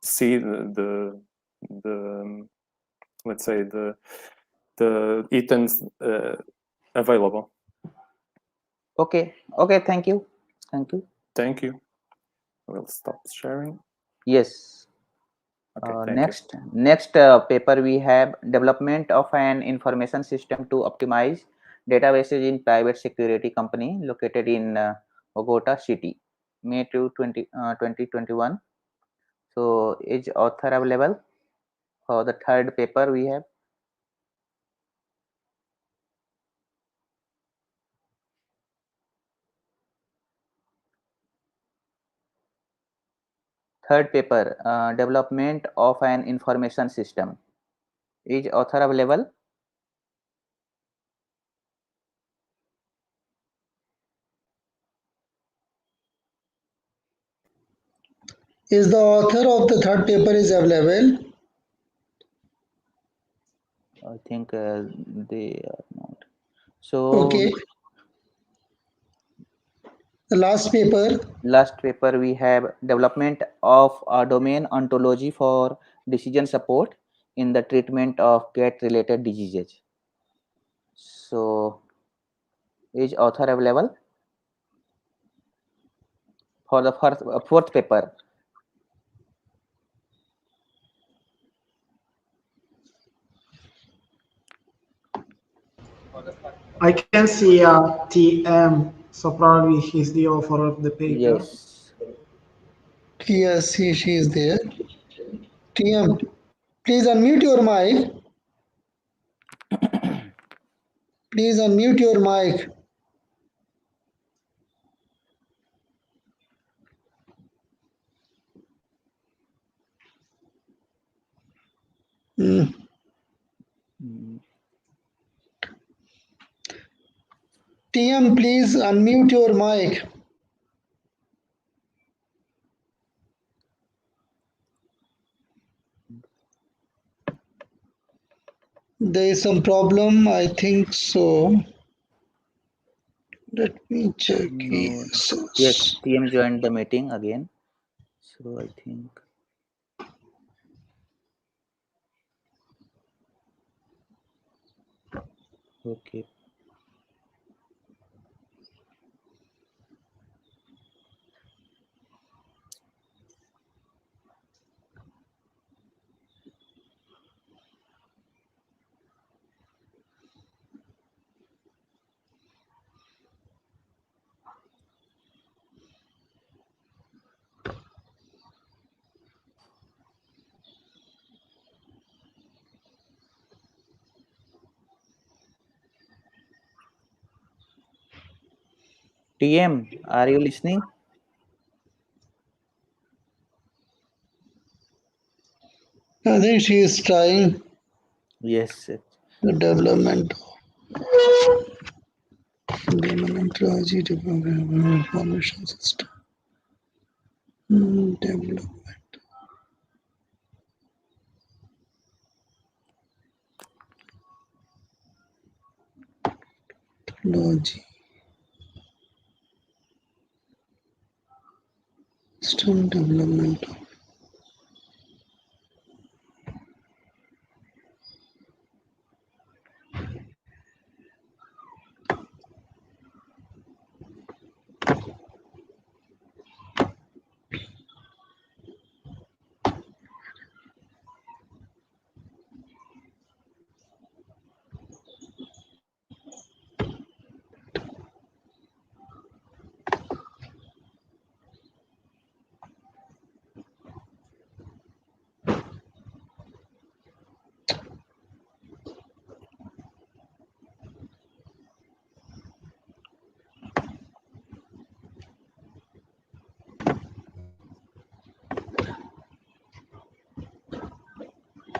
see the let's say the items available. Okay, thank you. Thank you. We'll stop sharing. Yes. Okay, next paper we have development of an information system to optimize databases in private security company located in Bogota city, May 2021. So is author available for the third paper we have? Third paper, development of an information system. Is author available? Is the author of the third paper is available? I think they are not. So Okay. The last paper. last paper we have development of a domain ontology for decision support in the treatment of Gait related diseases. So is author available for the fourth paper? I can see TM, so probably he's the author of the paper. Yes. Yes, she is there. TM, please unmute your mic. Please unmute your mic. Hmm. TM, please unmute your mic. There is some problem, I think so. Let me check. No. Yes, TM joined the meeting again. So I think. Okay. TM, are you listening? I think she is trying Yes. the development information system. Development. Technology. System development.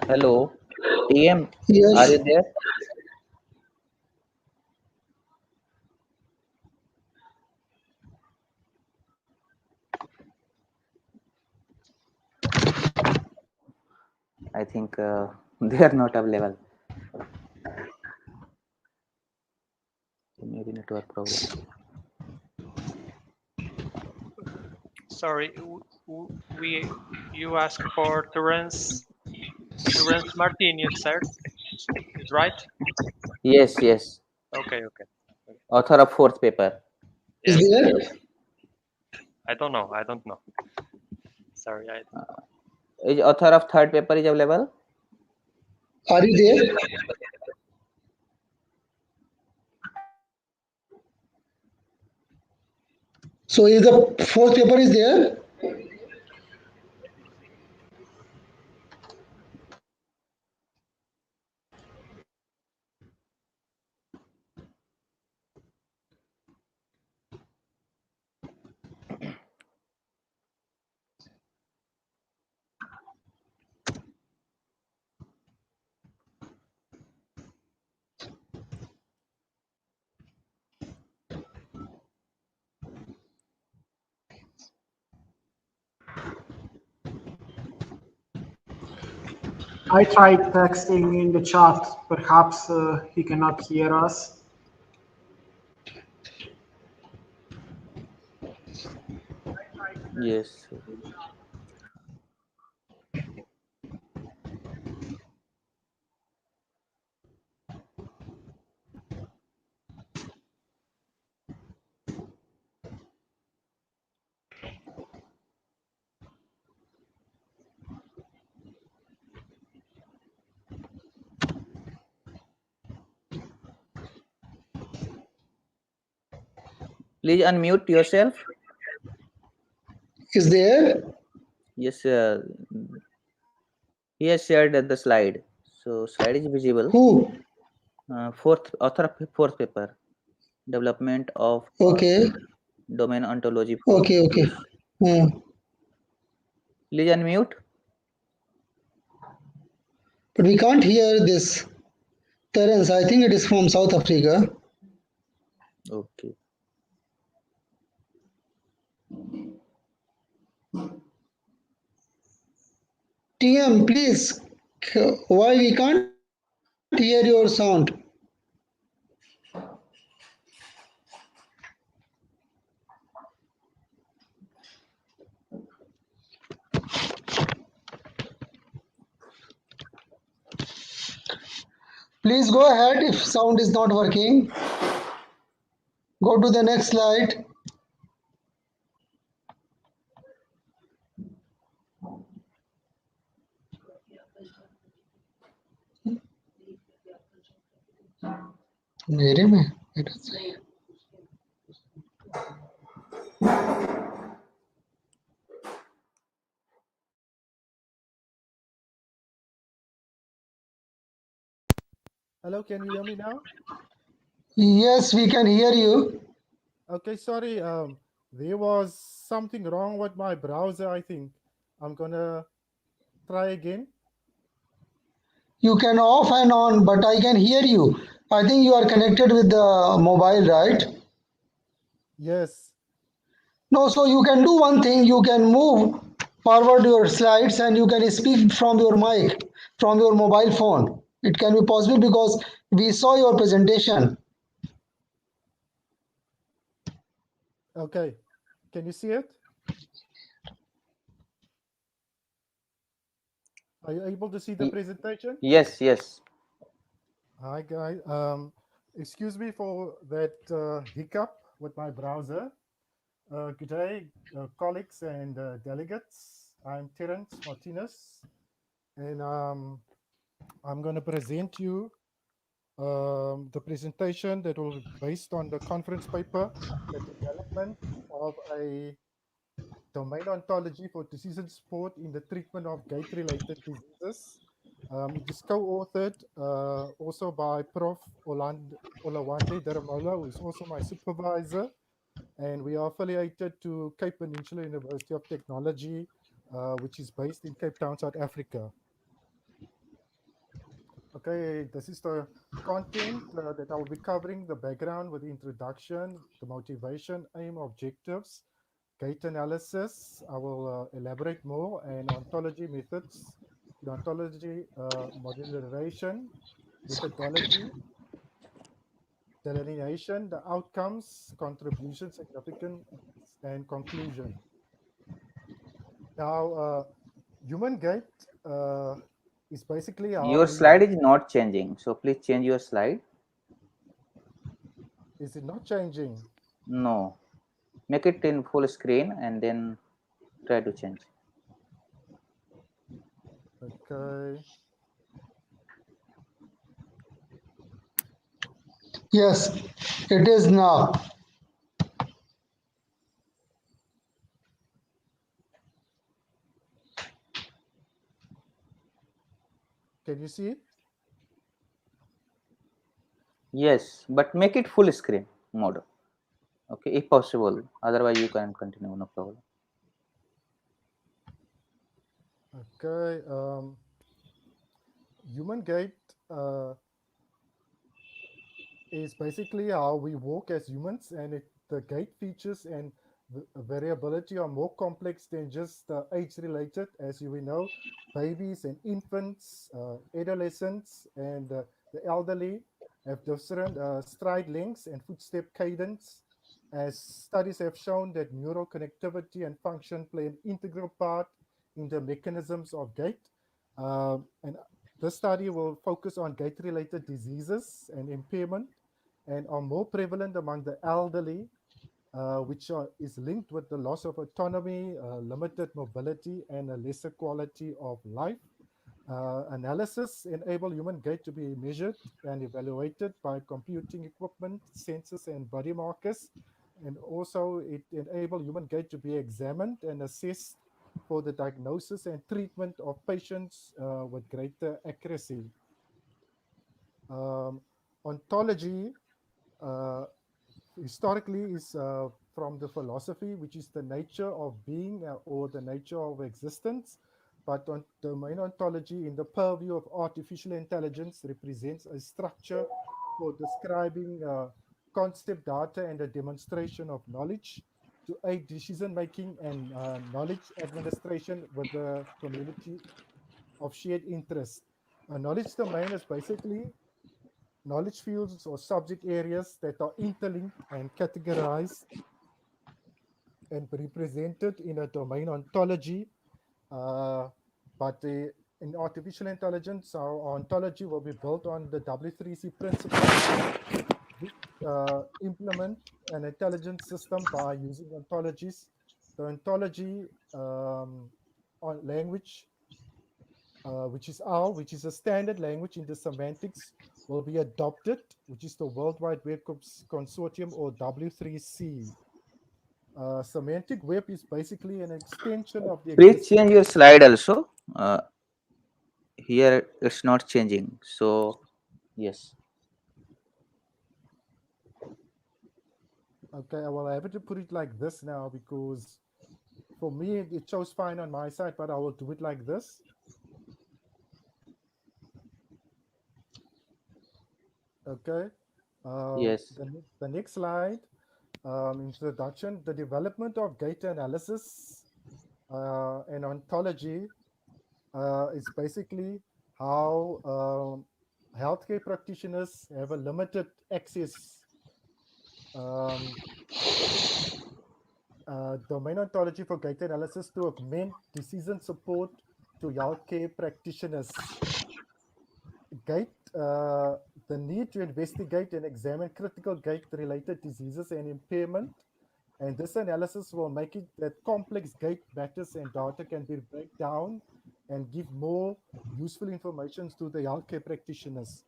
Hello, TM, are Yes. you there? I think they are not available. Maybe network problem. Sorry, you asked for Terence Martin, you said, is right? Yes, yes. Okay, okay. Author of fourth paper. Is Yes, there? I don't know. Sorry, I don't know. Is author of third paper is available? Are you there? So is the fourth paper is there? I tried texting in the chat. Perhaps he cannot hear us. Yes. Please unmute yourself. Is there? Yes, he has shared the slide. So slide is visible. Who? Fourth author of fourth paper, development of Okay. domain ontology for Okay. Okay. use. Hmm. Please unmute. But we can't hear this. Terence, I think it is from South Africa. Okay. TM, please. Why we can't hear your sound? Please go ahead if sound is not working. Go to the next slide. मेरे में it is saying. Hello, can you hear me now? Yes, we can hear you. Okay, sorry. There was something wrong with my browser, I think. I'm gonna try again. You can off and on, but I can hear you. I think you are connected with the mobile, right? Yes. No, so you can do one thing. You can move forward your slides and you can speak from your mic, from your mobile phone. It can be possible because we saw your presentation. Okay. Can you see it? Are you able to see the presentation? Yes, yes. Hi, guys. Excuse me for that hiccup with my browser. Good day, colleagues and delegates. I'm Terence Martinez, and I'm going to present you the presentation that will be based on the conference paper, the development of a domain ontology for decision support in the treatment of gait-related diseases. It is co-authored also by Prof. Olawande Daramola, who is also my supervisor, and we are affiliated to Cape Peninsula University of Technology, which is based in Cape Town, South Africa. Okay, this is the content that I will be covering: the background with the introduction, the motivation, aim, objectives, gait analysis. I will elaborate more, and ontology methods, the ontology modularization, methodology, delineation, the outcomes, contribution, significance, and conclusion. Now, human gait is basically how Your we slide work. is not changing, so please change your slide. Is it not changing? No, make it in full screen and then try to change. Okay. Yes, it is now. Can you see it? Yes, but make it full screen mode. Okay, if possible. Otherwise, you can continue, no problem. Okay. Human gait is basically how we walk as humans, and the gait features and variability are more complex than just age related. As we know, babies and infants, adolescents, and the elderly have different stride lengths and footstep cadence, as studies have shown that neural connectivity and function play an integral part in the mechanisms of gait. And this study will focus on gait-related diseases and impairment, and are more prevalent among the elderly, which is linked with the loss of autonomy, limited mobility, and a lesser quality of life. Analysis enable human gait to be measured and evaluated by computing equipment, sensors, and body markers. And also it enable human gait to be examined and assessed for the diagnosis and treatment of patients with greater accuracy. Ontology historically is from the philosophy, which is the nature of being or the nature of existence. But on domain ontology in the purview of artificial intelligence represents a structure for describing concept data and a demonstration of knowledge to aid decision making and knowledge administration with the community of shared interest. A knowledge domain is basically knowledge fields or subject areas that are interlinked and categorized and represented in a domain ontology. But in artificial intelligence, our ontology will be built on the W3C principles, which implement an intelligent system by using ontologies. The ontology on language, which is OWL, which is a standard language in the semantics, will be adopted, which is the World Wide Web Consortium, or W3C. Semantic web is basically an extension of the Please existing. change your slide also. Here it's not changing. So yes. Okay, well, I have to put it like this now because for me it shows fine on my side, but I will do it like this. Okay. Yes. The next slide, introduction, the development of data analysis and ontology is basically how healthcare practitioners have a limited access. Domain ontology for data analysis to augment decision support to healthcare practitioners. Gait, the need to investigate and examine critical gait-related diseases and impairment. And this analysis will make it that complex gait matters and data can be break down and give more useful information to the healthcare practitioners.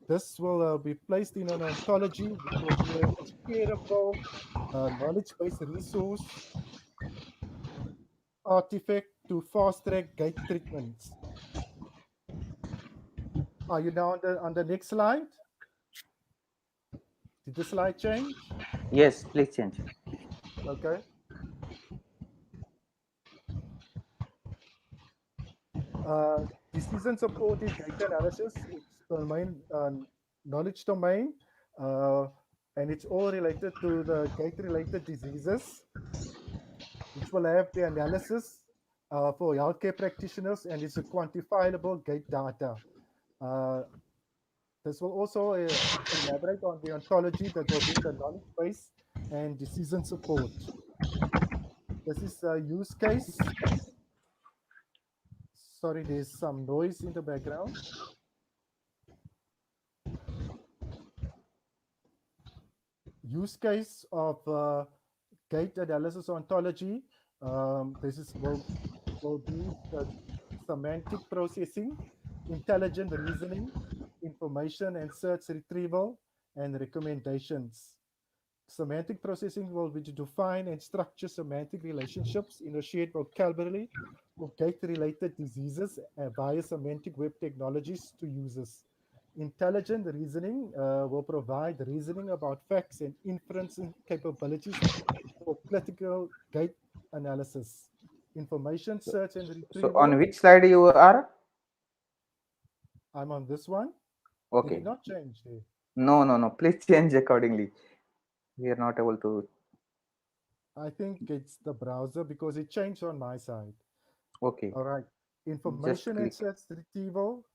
This will be placed in an ontology, which will be a shareable knowledge-based resource artifact to fast-track gait treatments. Are you now on the next slide? Did the slide change? Yes, please change. Okay. Decision supported data analysis, it's domain knowledge domain, and it's all related to the gait-related diseases, which will have the analysis for healthcare practitioners, and it's a quantifiable gait data. This will also elaborate on the ontology that will be the knowledge base and decision support. This is a use case. Sorry, there's some noise in the background. Use case of gait analysis ontology. Will be semantic processing, intelligent reasoning, information and search retrieval, and recommendations. Semantic processing will be to define and structure semantic relationships in a shared vocabulary for gait-related diseases via semantic web technologies to users. Intelligent reasoning will provide reasoning about facts and inferencing capabilities for critical gait analysis. Information search and retrieval. So on which slide you are? I'm on this one. Okay. Did it not change there? No. Please change accordingly. We are not able to. I think it's the browser because it changed on my side. Okay, All right. just Information and click. search retrieval.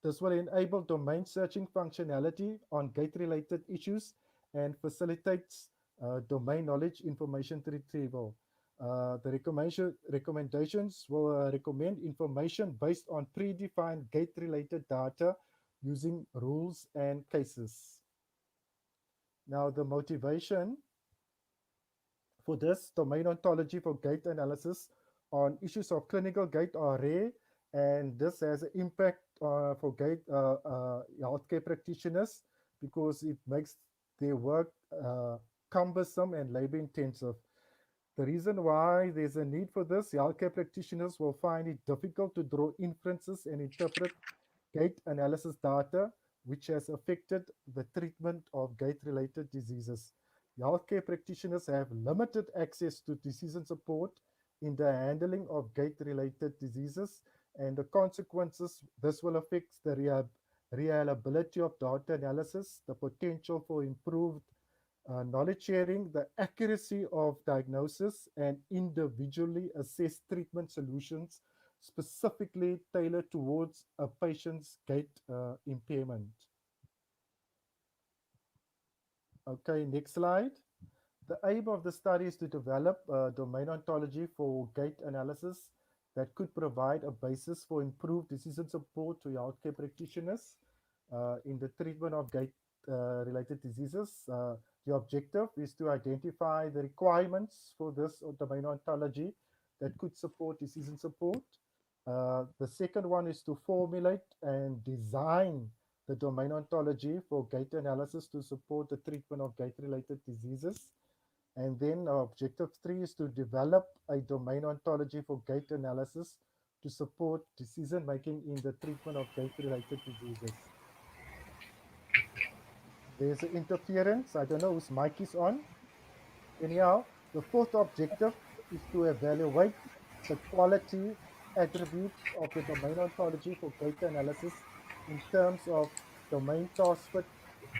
This will enable domain searching functionality on gate-related issues and facilitates domain knowledge information retrieval. The recommendations will recommend information based on predefined gate-related data using rules and cases. Now, the motivation for this domain ontology for gait analysis on issues of clinical gait are rare, and this has an impact for gait healthcare practitioners because it makes their work cumbersome and labor intensive. The reason why there's a need for this, healthcare practitioners will find it difficult to draw inferences and interpret gait analysis data, which has affected the treatment of gait-related diseases. Healthcare practitioners have limited access to decision support in the handling of gait-related diseases, and the consequences this will affect the reliability of data analysis, the potential for improved knowledge sharing, the accuracy of diagnosis, and individually assessed treatment solutions specifically tailored towards a patient's gait impairment. Okay, next slide. The aim of the study is to develop a domain ontology for gait analysis that could provide a basis for improved decision support to healthcare practitioners in the treatment of gait related diseases. The objective is to identify the requirements for this domain ontology that could support decision support. The second one is to formulate and design the domain ontology for gait analysis to support the treatment of gait related diseases. And then objective three is to develop a domain ontology for gait analysis to support decision making in the treatment of gait related diseases. There's an interference. I don't know whose mic is on. Anyhow, the fourth objective is to evaluate the quality attributes of the domain ontology for gait analysis in terms of domain task fit,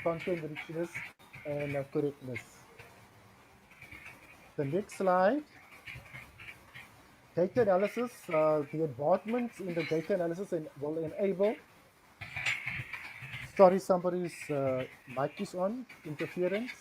content richness, and correctness. The next slide, data analysis, the advancements in the data analysis will enable, sorry, somebody's mic is on, interference.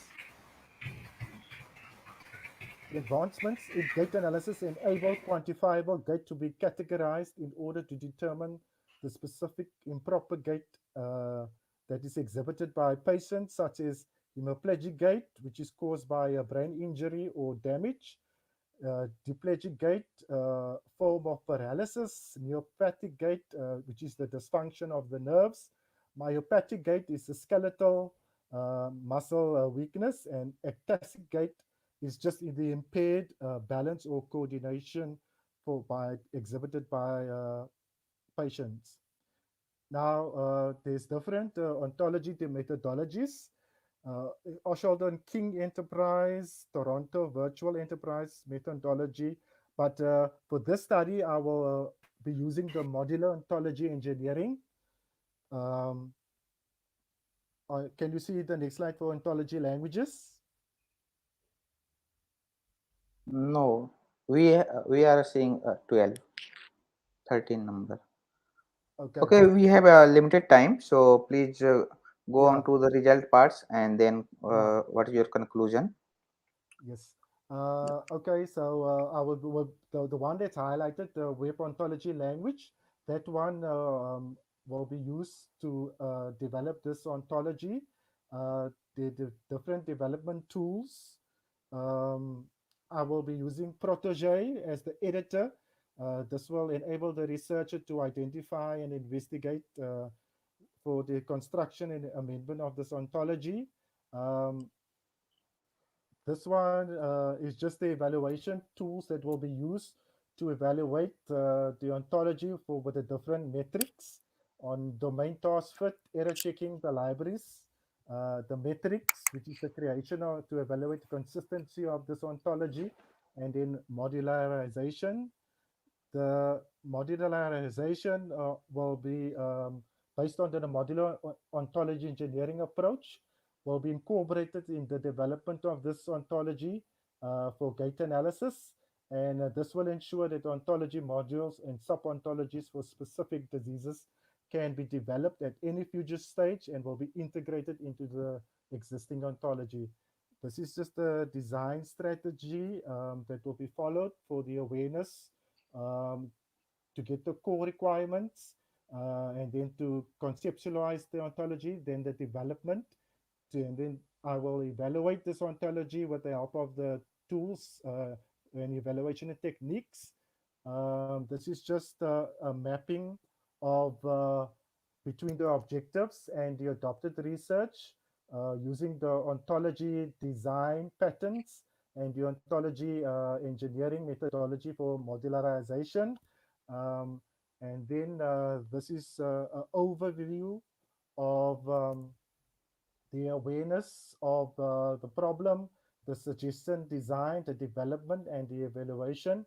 The advancements in gait analysis enable quantifiable gait to be categorized in order to determine the specific improper gait that is exhibited by patients, such as hemiplegic gait, which is caused by a brain injury or damage, diplegic gait, form of paralysis, neuropathic gait, which is the dysfunction of the nerves. Myopathic gait is a skeletal muscle weakness, and ectatic gait is just in the impaired balance or coordination exhibited by patients. Now, there's different ontology methodologies. Oshaldo and King Enterprise, Toronto Virtual Enterprise methodology. But for this study, I will be using the modular ontology engineering. Can you see the next slide for ontology languages? No, we are seeing 12, 13 number. Okay. Okay, we have a limited time, so please go Yeah. on to the result parts and then Yeah. what is your conclusion? Yes. Okay, so the one that's highlighted, the web ontology language, that one will be used to develop this ontology. The different development tools. I will be using Protege as the editor. This will enable the researcher to identify and investigate for the construction and amendment of this ontology. This one is just the evaluation tools that will be used to evaluate the ontology for with the different metrics on domain task fit, error checking the libraries, the metrics, which is the creation to evaluate the consistency of this ontology, and then modularization. The modularization will be based on the modular ontology engineering approach, will be incorporated in the development of this ontology for gait analysis. And this will ensure that ontology modules and sub-ontologies for specific diseases can be developed at any future stage and will be integrated into the existing ontology. This is just a design strategy that will be followed for the awareness to get the core requirements and then to conceptualize the ontology, then the development, and then I will evaluate this ontology with the help of the tools and evaluation and techniques. This is just a mapping of between the objectives and the adopted research using the ontology design patterns and the ontology engineering methodology for modularization. And then this is an overview of the awareness of the problem, the suggestion, design, the development, and the evaluation.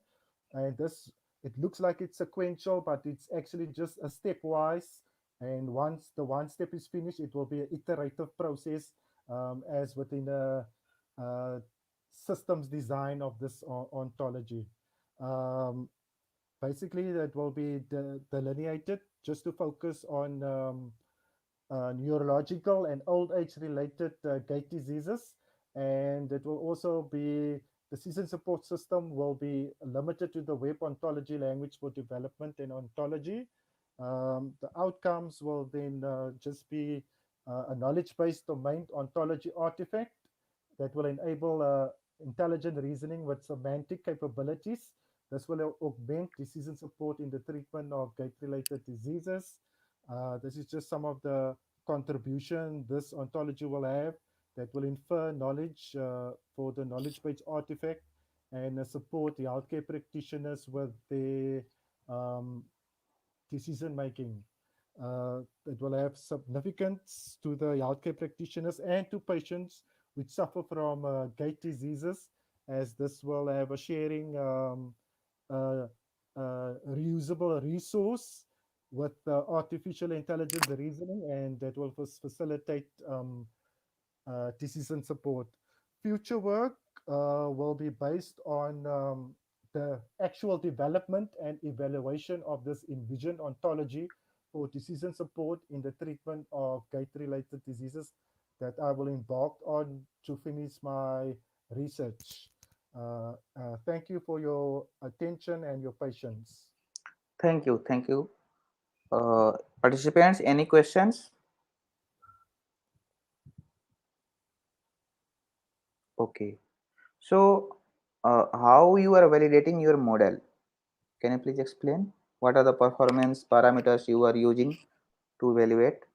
And this, it looks like it's sequential, but it's actually just a stepwise. And once the one step is finished, it will be an iterative process as within a systems design of this ontology. Basically, that will be delineated just to focus on neurological and old age related gait diseases. And it will also be, the decision support system will be limited to the web ontology language for development and ontology. The outcomes will then just be a knowledge-based domain ontology artifact that will enable intelligent reasoning with semantic capabilities. This will augment decision support in the treatment of gait-related diseases. This is just some of the contribution this ontology will have that will infer knowledge for the knowledge-based artifact and support the healthcare practitioners with their decision making. It will have significance to the healthcare practitioners and to patients which suffer from gait diseases, as this will have a sharing reusable resource with artificial intelligence reasoning, and that will facilitate decision support. Future work will be based on the actual development and evaluation of this envisioned ontology for decision support in the treatment of gait-related diseases that I will embark on to finish my research. Thank you for your attention and your patience. Thank you. Thank you. Participants, any questions? Okay. So, how you are validating your model? Can you please explain? What are the performance parameters you are using to evaluate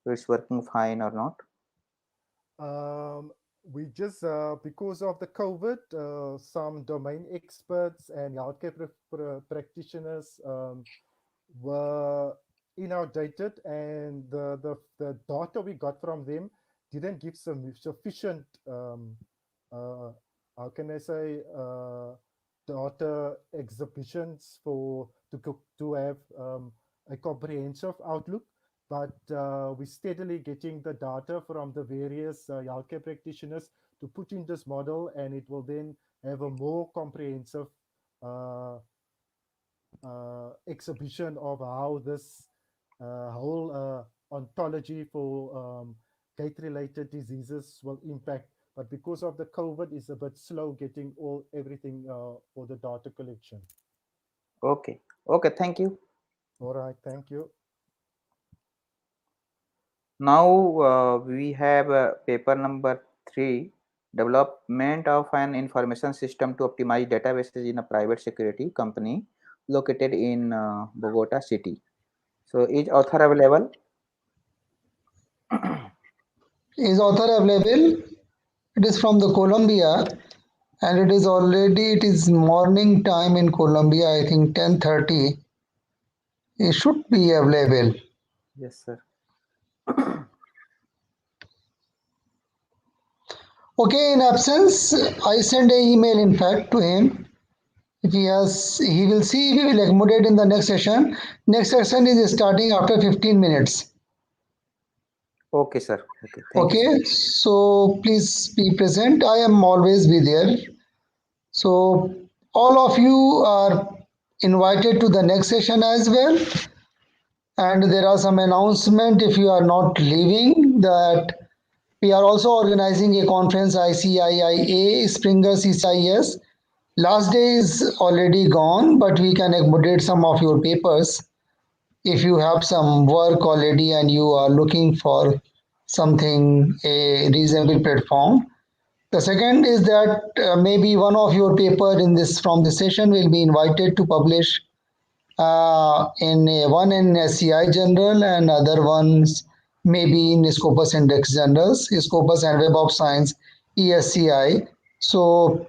if it's working fine or not? We just, because of the COVID, some domain experts and healthcare practitioners were inundated, and the data we got from them didn't give some sufficient, how can I say, data exhibitions to have a comprehensive outlook. But we're steadily getting the data from the various healthcare practitioners to put in this model, and it will then have a more comprehensive exhibition of how this whole ontology for gait-related diseases will impact. But because of the COVID, it's a bit slow getting everything for the data collection. Okay. Okay. Thank you. All right. Thank you. Now we have paper number 3, development of an information system to optimize databases in a private security company located in Bogota city. So is author available? Is author available? It is from the Colombia, and it is morning time in Colombia, I think 10:30. It should be available. Yes, sir. Okay, in absence, I send an email in fact to him. If he will see if he will accommodate in the next session. Next session is starting after 15 minutes. Okay, sir. Okay. Thank you, Okay, sir. so please be present. I am always be there So all of you are invited to the next session as well. And there are some announcement if you are not leaving that we are also organizing a conference ICIIA Springer CCIS. Last day is already gone, but we can accommodate some of your papers if you have some work already and you are looking for something, a reasonable platform. The second is that maybe one of your paper in this from the session will be invited to publish one in SCI Journal and other ones maybe in Scopus Index Journals, Scopus and Web of Science, ESCI. So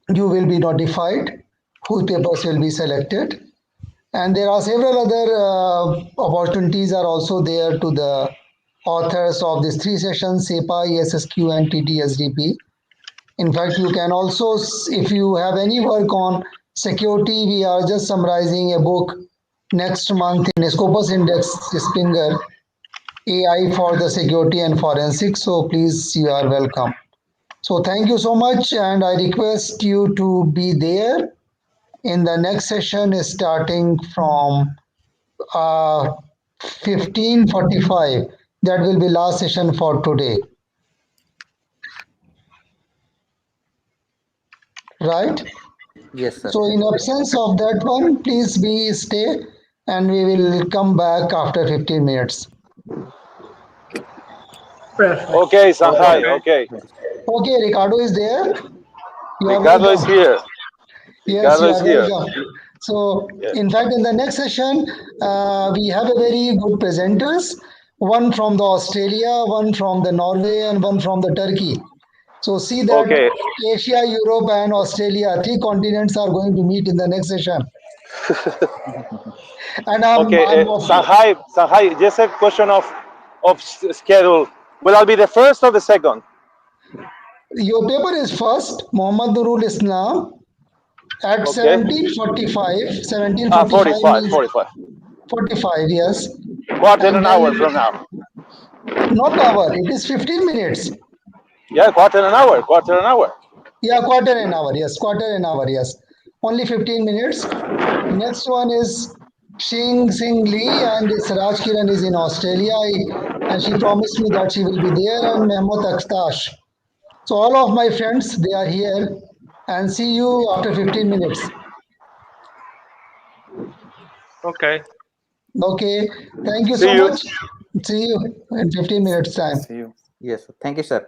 you will be notified whose papers will be selected. And there are several other opportunities are also there to the authors of these three sessions, SEPA, ESSQ, and TTSDP. In fact, you can also, if you have any work on security, we are just summarizing a book next month in Scopus Index Springer, AI for the security and forensics. So please, you are welcome. So thank you so much, and I request you to be there in the next session starting from 15:45. That will be last session for today. Right? Yes, sir. So in absence of that one, please be stay and we will come back after 15 minutes. Perfect. Okay, Shanghai. Okay. Okay, Ricardo is there. You are Ricardo is welcome. here. Yes, Ricardo you is are here. welcome. So, Yeah. in fact, in the next session, we have a very good presenters. One from the Australia, one from the Norway, and one from the Turkey. So see that Okay. Asia, Europe, and Australia, three continents are going to meet in the next session. And Okay. Shanghai. Just a question of schedule. Will I be the first or the second? your paper is first, Muhammad Nurul Islam, at Okay. 17:45. 17:45 45. means 45. 45, yes. Quarter And an then hour from now. not hour, it is 15 minutes. Yeah, quarter an hour. Quarter an hour. Yeah, quarter an hour, yes. Quarter an hour, yes. Only 15 minutes. Next one is Shing Sing Lee, and this Raj Kiran is in Australia. And she promised me that she will be there, and Mehmet Akhtash. So all of my friends, they are here, and see you after 15 minutes. Okay. Okay, thank you See so you. much. See you in 15 minutes time. See you. Yes, sir. Thank you, sir.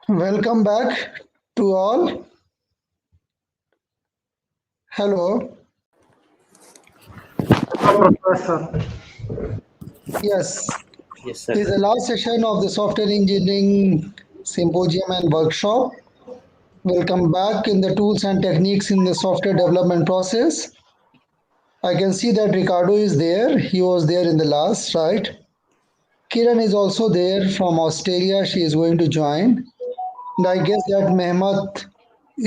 Welcome back to all. Hello. Professor. Yes, Yes, sir. this is the last session of the software engineering symposium and workshop. Welcome back in the tools and techniques in the software development process. I can see that Ricardo is there. He was there in the last, right? Kiran is also there from Australia. She is going to join. And I guess that Mehmet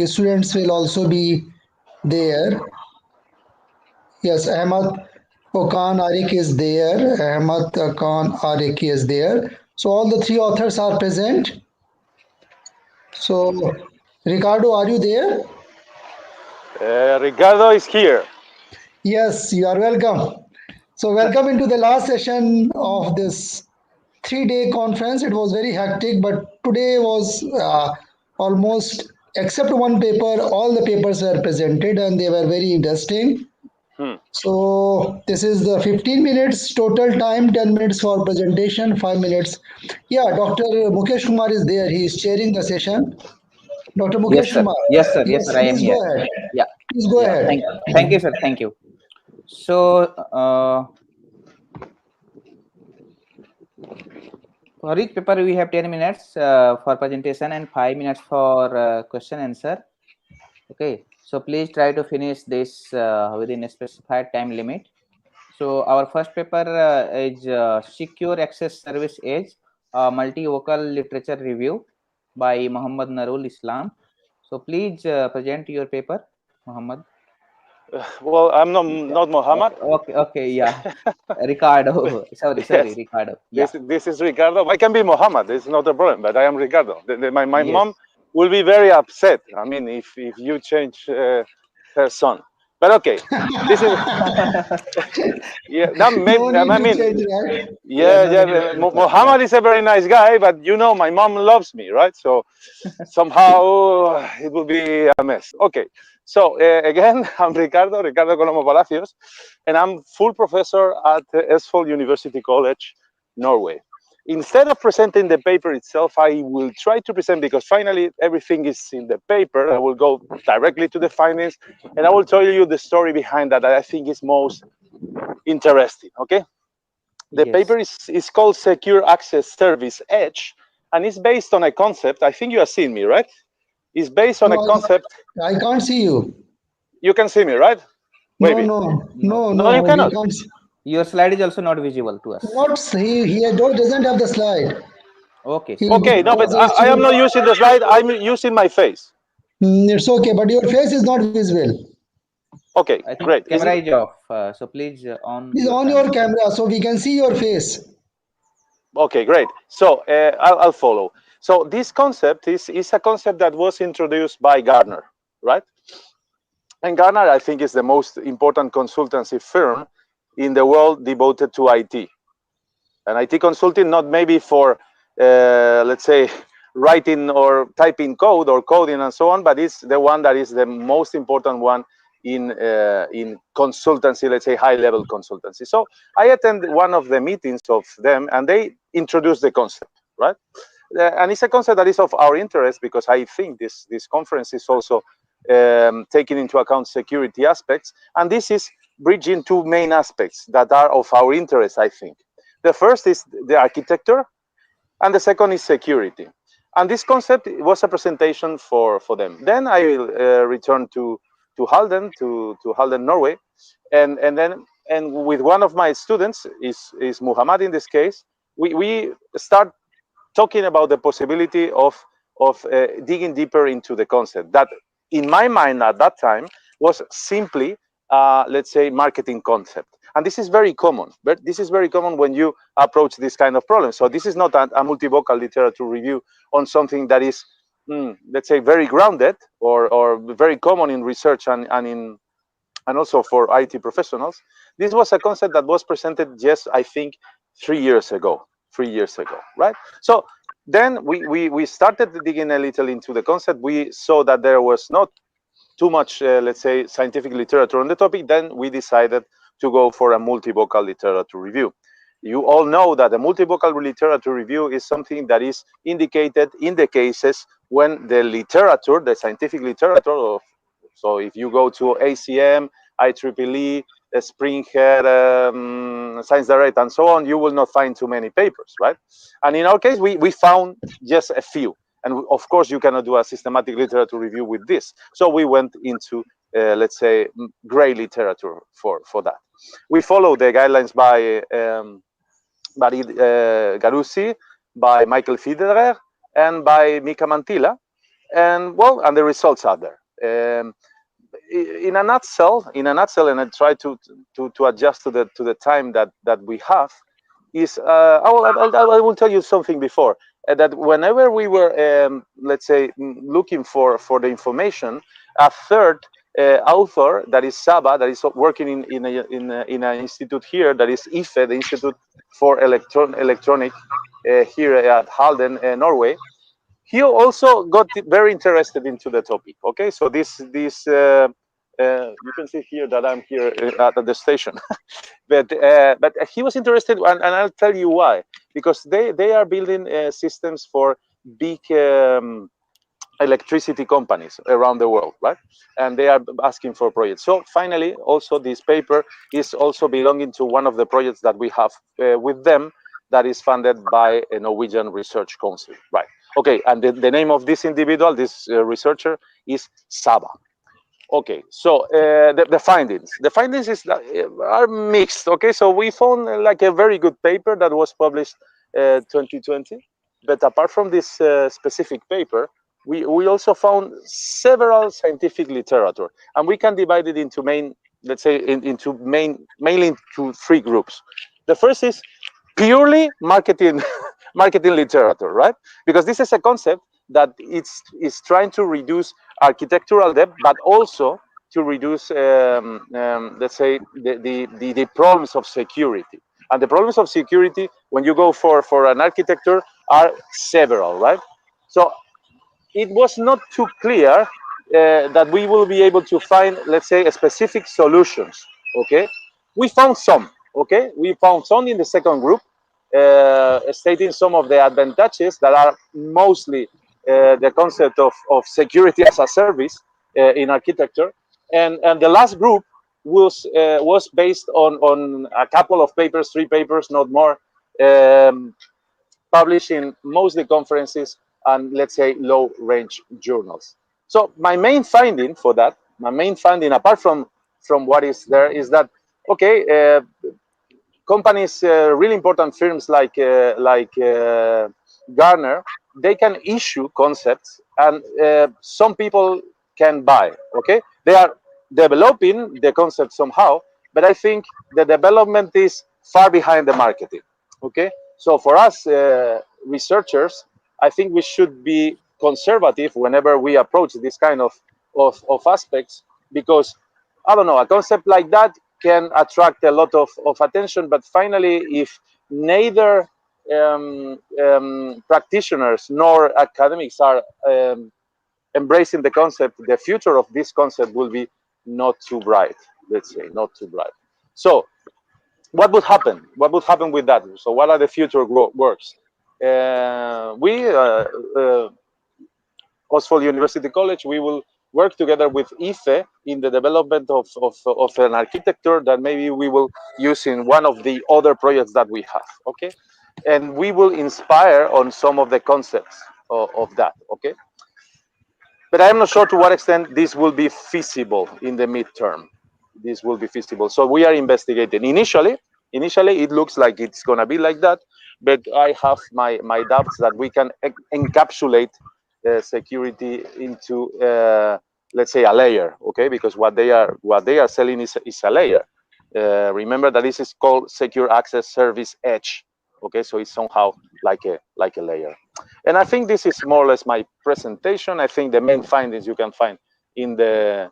students will also be there. Yes, Ahmad Okan Arik is there. Ahmad Okan Arik is there. So all the three authors are present. So, Ricardo, are you there? Ricardo is here. Yes, you are welcome. So, welcome into the last session of this 3 day conference. It was very hectic, but today was almost, except one paper, all the papers were presented and they were very interesting. Hmm. So, this is the 15 minutes total time, 10 minutes for presentation, 5 minutes. Yeah, Dr. Mukesh Kumar is there. He is chairing the session. Dr. Yes, Mukesh sir. Kumar. Yes, sir. Yes, Yes, sir. I am please here. go ahead. Yeah. Please go Yeah. ahead. Thank you, sir. Thank you. So, for each paper, we have 10 minutes for presentation and 5 minutes for question answer. Okay. So, please try to finish this within a specified time limit. So, our first paper is Secure Access Service Edge, multi-vocal literature review by Muhammad Narul Islam. So, please present your paper, Muhammad. Well, I'm not Mohammed. Okay, yeah. Ricardo. Sorry, Yes, Ricardo. Yeah. this is Ricardo. I can be Mohammed. It's not a problem, but I am Ricardo. My Yes. mom will be very upset. I mean, if you change her son. But okay, this is yeah. That No maybe need I to mean change, right? Yeah, no need to change that. Yeah. Mohammed is a very nice guy, but you know, my mom loves me, right? So somehow it will be a mess. Okay, so again, I'm Ricardo Colombo Palacios, and I'm full professor at Esfold University College, Norway. Instead of presenting the paper itself, I will try to present, because finally everything is in the paper. I will go directly to the findings, and I will tell you the story behind that I think is most interesting. Okay. The Yes. paper is called Secure Access Service Edge, and it's based on a concept. I think you are seeing me, right? It's based on a No, concept. I can't see you. You can see me, right? No, Maybe. no, No. no, No, you no. We cannot. can't. Your slide is also not visible to us. Not he doesn't have the slide. Okay, He so Okay, no, but just I am not using the slide. I'm using my face. It's okay, but your face is not visible. Okay, I think great. camera is off. So please on Please your on camera. your camera so we can see your face. Okay, great. So I'll follow. So this concept is a concept that was introduced by Gartner, right? And Gartner, I think, is the most important consultancy firm in the world devoted to IT. And IT consulting, not maybe for, let's say, writing or typing code or coding and so on, but it's the one that is the most important one in consultancy, let's say high-level consultancy. So I attended one of the meetings of them, and they introduced the concept, right? And it's a concept that is of our interest, because I think this conference is also taking into account security aspects, and this is bridging two main aspects that are of our interest, I think. The first is the architecture, and the second is security. And this concept was a presentation for them. Then I will return to Halden, to Halden, Norway, and with one of my students is Muhammad in this case. We start talking about the possibility of digging deeper into the concept that, in my mind at that time, was simply let's say marketing concept. And this is very common. But this is very common when you approach this kind of problem. So this is not a multivocal literature review on something that is, let's say, very grounded or very common in research and also for IT professionals. This was a concept that was presented just, I think, 3 years ago, right? So then we started digging a little into the concept. We saw that there was not too much, let's say, scientific literature on the topic. Then we decided to go for a multivocal literature review. You all know that the multivocal literature review is something that is indicated in the cases when the literature, the scientific literature, so if you go to ACM, IEEE, Springer, Science Direct, and so on, you will not find too many papers, right? And in our case, we found just a few. And of course, you cannot do a systematic literature review with this. So we went into, let's say, gray literature for that. We follow the guidelines by Garuzzi, by Michael Fiederer, and by Mika Mantilla. And well, and the results are there. In a nutshell, and I try to adjust to the time that we have, is I will tell you something before that whenever we were let's say looking for the information, a third author, that is Saba, that is working in an institute here, that is IFE, the Institute for Electronic here at Halden, Norway. He also got very interested into the topic. Okay, so this you can see here that I'm here at the station, but he was interested, and I'll tell you why. Because they are building systems for big electricity companies around the world, right? And they are asking for projects. So finally, also this paper is also belonging to one of the projects that we have with them, that is funded by a Norwegian Research Council, right? Okay, and the name of this individual, this researcher, is Saba. Okay, so the findings is that, are mixed. Okay, so we found like a very good paper that was published 2020, but apart from this specific paper, we also found several scientific literature, and we can divide it into main, let's say, mainly into three groups. The first is purely marketing literature, right? Because this is a concept that is trying to reduce architectural debt, but also to reduce, let's say, the problems of security. And the problems of security, when you go for an architecture, are several, right? So it was not too clear that we will be able to find, let's say, specific solutions. Okay, we found some. Okay, we found some in the second group, stating some of the advantages that are mostly the concept of security as a service in architecture, and the last group was based on a couple of papers, 3 papers, not more, published in mostly conferences and, let's say, low range journals. So my main finding for that, apart from what is there, is that okay, companies, really important firms like Gartner, they can issue concepts, and some people can buy. Okay, they are developing the concept somehow, but I think the development is far behind the marketing. Okay, so for us researchers, I think we should be conservative whenever we approach this kind of aspects, because I don't know, a concept like that can attract a lot of attention, but finally, if neither practitioners nor academics are embracing the concept, the future of this concept will be not too bright, let's say, not too bright. So what would happen? What would happen with that? So what are the future works? Oxford University College, we will work together with IFE in the development of an architecture that maybe we will use in one of the other projects that we have, okay? And we will inspire on some of the concepts of that, okay? But I'm not sure to what extent this will be feasible in the midterm. This will be feasible. So we are investigating. Initially, it looks like it's going to be like that, but I have my doubts that we can encapsulate security into, let's say, a layer, okay? Because what they are selling is a layer. Remember that this is called Secure Access Service Edge, okay? So it's somehow like a layer. And I think this is more or less my presentation. I think the main findings you can find in the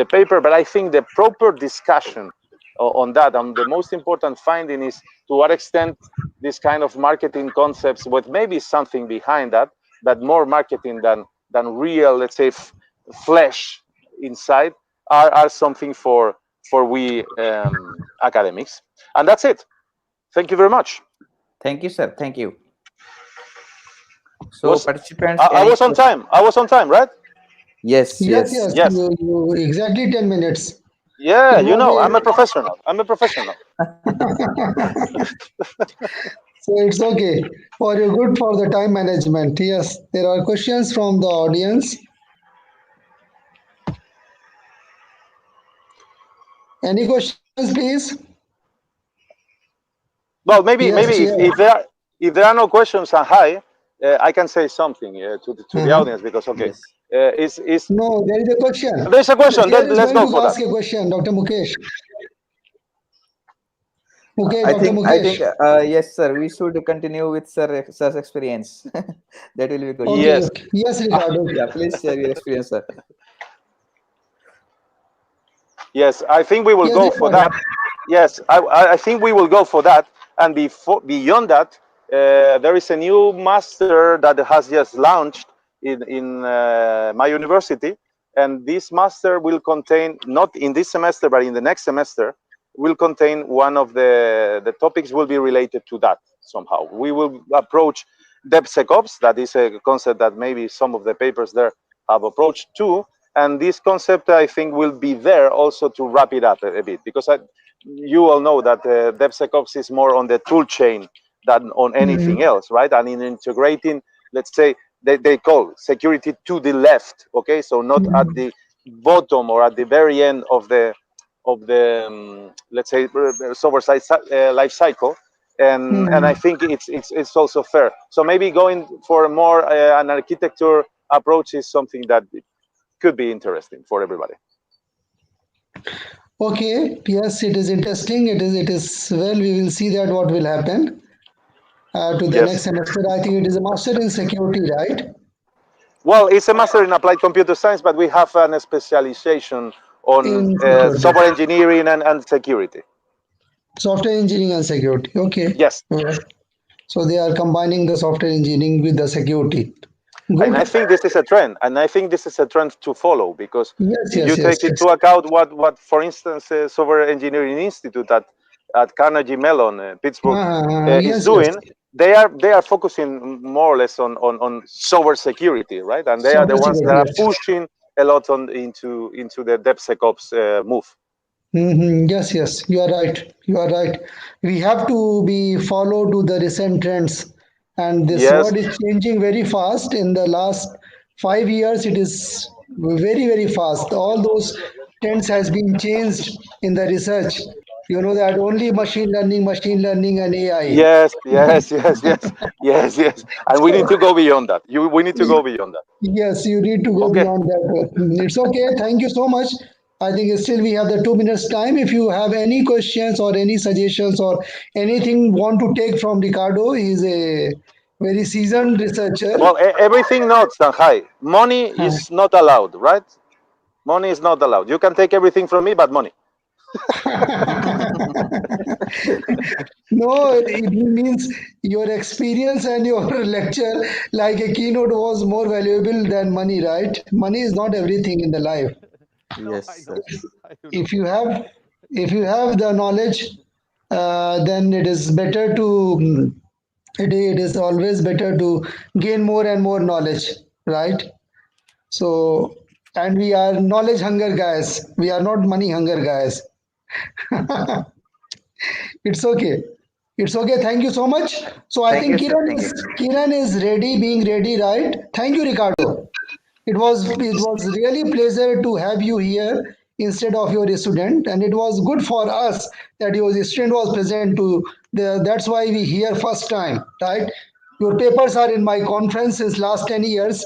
paper, but I think the proper discussion on that, and the most important finding is to what extent this kind of marketing concepts, with maybe something behind that, but more marketing than real, let's say, flesh inside, are something for we academics. And that's it. Thank you very much. Thank you, sir. Thank you. So, Was, participants, I was on time. I was on time, right? Yes, Yes, yes. yes, Yes. you exactly 10 minutes. Yeah, It you know, I'm a was professional. I'm a professional. so it's okay. For you good for the time management. Yes, there are questions from the audience. Any questions, please? Well, maybe Yes, maybe chair. if there are no questions, hi, I can say something to the Uh-huh. audience because okay, Yes. is No, there is a question. there's a The question? chair Then is let's going go to for that. ask a question, Dr. Mukesh. Okay, I Dr. think I think Mukesh. yes, sir. We should continue with sir's experience. That will be good. Okay, Yes, okay. Yes, Ricardo. Yeah, please share your experience, sir. yes. I think we will Yes, go for that. Ricardo. Yes, I think we will go for that. And beyond that, there is a new master that has just launched in my university, and this master will contain, not in this semester but in the next semester, will contain one of the topics will be related to that somehow. We will approach DevSecOps. That is a concept that maybe some of the papers there have approached too. And this concept, I think, will be there also to wrap it up a bit, because you all know that DevSecOps is more on the tool chain than on anything Mhm. else, right? And in integrating, let's say, they call security to the left, okay? So not at the bottom or at the very end of the let's say software life cycle, and I Mhm. think it's also fair. So maybe going for a more an architecture approach is something that could be interesting for everybody. Okay, yes, it is interesting. It is well, we will see that what will happen to the next Yes. semester. I think it is a master in security, right? Well, it's a master in applied computer science, but we have an specialization on In security, software engineering and security. software engineering and security. Okay. Yes. Alright. So they are combining the software engineering with the security. And I Good. think this is a trend, and I think this is a trend to follow, because Yes, if you yes, yes, take yes. into account what for instance, Software Engineering Institute at Carnegie Mellon, Pittsburgh, is Yes, yes. doing, they are focusing more or less on software security, right? And they are the Software ones that security, are yes. pushing a lot into the DevSecOps move. Yes, yes, you are right. You are right. We have to be follow to the recent trends, and this Yes, world is changing very fast. In the last 5 years, it is very, very fast. All those trends has been changed in the research. You know that only machine learning, and AI. yes, yes, yes, yes, yes, yes. And we need to go beyond that. We need to go beyond that. Yes, you need to go Okay. beyond that. It's okay. Thank you so much. I think still we have the 2 minutes time. If you have any questions or any suggestions or anything want to take from Ricardo, he is a very seasoned researcher. Well, everything not Shanghai. Money is not allowed, right? Money is not allowed. You can take everything from me, but money. No, it means your experience and your lecture, like a keynote, was more valuable than money, right? Money is not everything in the life. Yes, sir. If you have, if you have the knowledge, then it is better to. It is always better to gain more and more knowledge, right? So, and we are knowledge hunger guys. We are not money hunger guys. It's okay. It's okay. Thank you so much. So I Thank you, think sir. Thank you. Kiran is ready, being ready, right? Thank you, Ricardo. It was really pleasure to have you here instead of your student, and it was good for us that your student was present to that's why we here first time, right? Your papers are in my conference since last 10 years,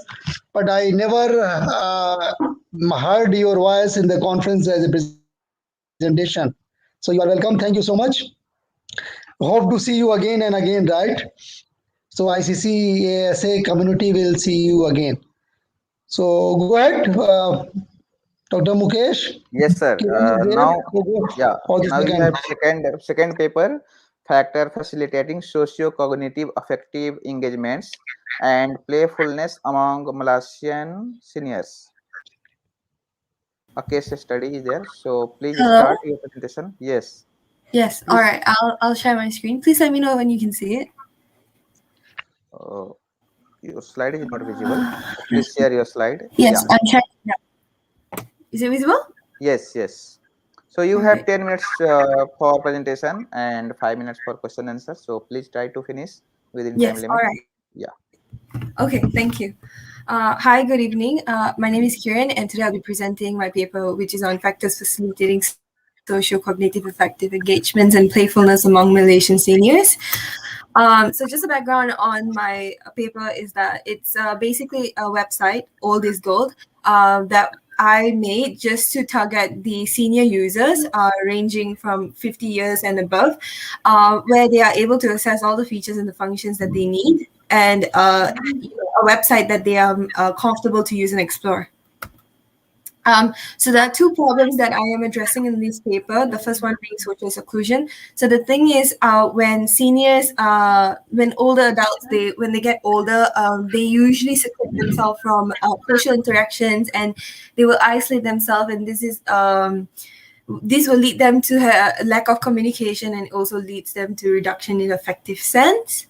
but I never heard your voice in the conference as a presentation. So you are welcome. Thank you so much. Hope to see you again and again, right? So ICCSA community will see you again. So go ahead, Dr. Mukesh. Yes, sir. Kiran is there. Now, So go yeah. for the Now we second. have second paper, factor facilitating socio-cognitive affective engagements and playfulness among Malaysian seniors. A case study is there. So please Hello. start your presentation. Yes. Yes. All right. I'll share my screen. Please let me know when you can see it. Your slide is not visible. Please share your slide. Yes, Yeah. I'm sharing. Yeah. Is it visible? Yes, yes. So you Okay. have 10 minutes for presentation and 5 minutes for question answer. So please try to finish within time Yes. All limit. right. Yeah. Okay. Thank you. Hi. Good evening. My name is Kiran, and today I'll be presenting my paper, which is on factors facilitating socio-cognitive effective engagements and playfulness among Malaysian seniors. So just a background on my paper is that it's basically a website, old is gold, that I made just to target the senior users ranging from 50 years and above, where they are able to access all the features and the functions that they need, and a website that they are comfortable to use and explore. So there are two problems that I am addressing in this paper. The first one being social seclusion. So the thing is, when seniors, when older adults, when they get older, they usually seclude themselves from social interactions, and they will isolate themselves. And this will lead them to a lack of communication, and also leads them to reduction in effective sense.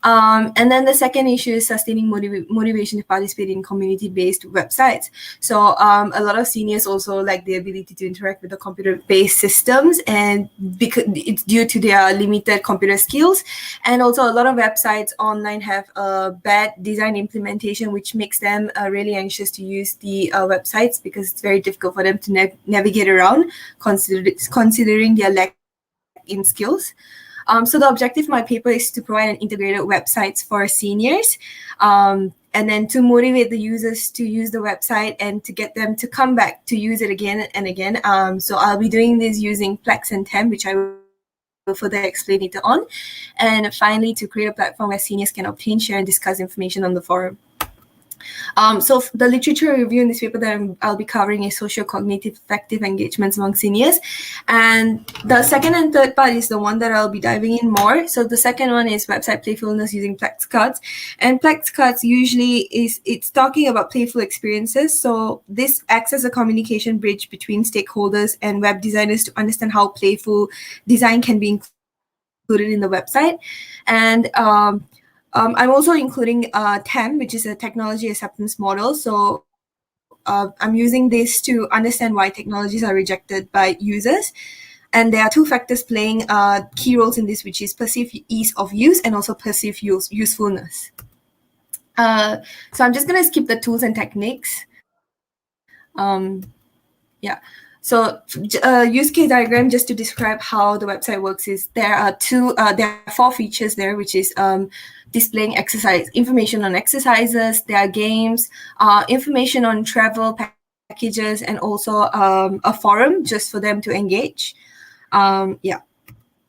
And then the second issue is sustaining motivation to participate in community-based websites. So a lot of seniors also lack the ability to interact with the computer-based systems, and because it's due to their limited computer skills. And also a lot of websites online have a bad design implementation, which makes them really anxious to use the websites, because it's very difficult for them to navigate around, considering their lack in skills. So the objective of my paper is to provide an integrated websites for seniors, and then to motivate the users to use the website and to get them to come back to use it again and again. So I'll be doing this using Plex and Temp, which I will further explain later on. And finally, to create a platform where seniors can obtain, share, and discuss information on the forum. So the literature review in this paper that I'll be covering is socio-cognitive effective engagements among seniors. And the second and third part is the one that I'll be diving in more. So the second one is website playfulness using Plex cards. And Plex cards usually it's talking about playful experiences. So this acts as a communication bridge between stakeholders and web designers to understand how playful design can be included in the website. And I'm also including TEM, which is a technology acceptance model. So I'm using this to understand why technologies are rejected by users. And there are two factors playing key roles in this, which is perceived ease of use and also perceived usefulness. So I'm just going to skip the tools and techniques. Yeah. So use case diagram, just to describe how the website works, is there are four features there, which is displaying information on exercises, there are games, information on travel packages, and also a forum just for them to engage. Yeah,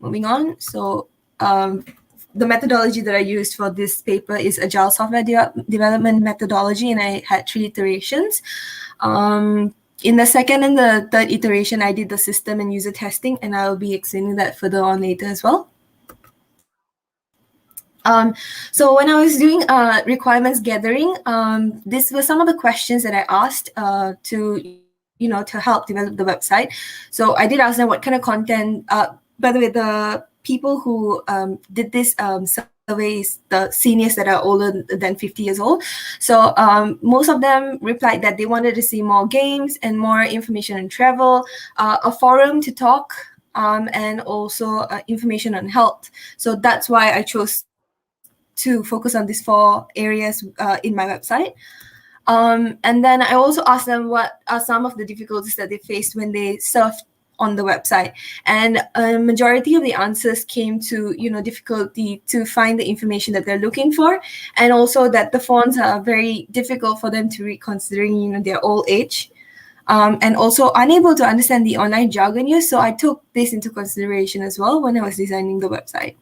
moving on. So the methodology that I used for this paper is Agile software development methodology, and I had 3 iterations. In the second and the third iteration, I did the system and user testing, and I'll be explaining that further on later as well. So when I was doing requirements gathering, these were some of the questions that I asked to help develop the website. So I did ask them what kind of content. By the way, the people who did this surveys, the seniors that are older than 50 years old. So most of them replied that they wanted to see more games and more information on travel, a forum to talk, and also information on health. So that's why I chose to focus on these 4 areas in my website. And then I also asked them what are some of the difficulties that they faced when they surfed on the website, and a majority of the answers came to difficulty to find the information that they're looking for, and also that the fonts are very difficult for them to read considering their old age, and also unable to understand the online jargon used. So I took this into consideration as well when I was designing the website.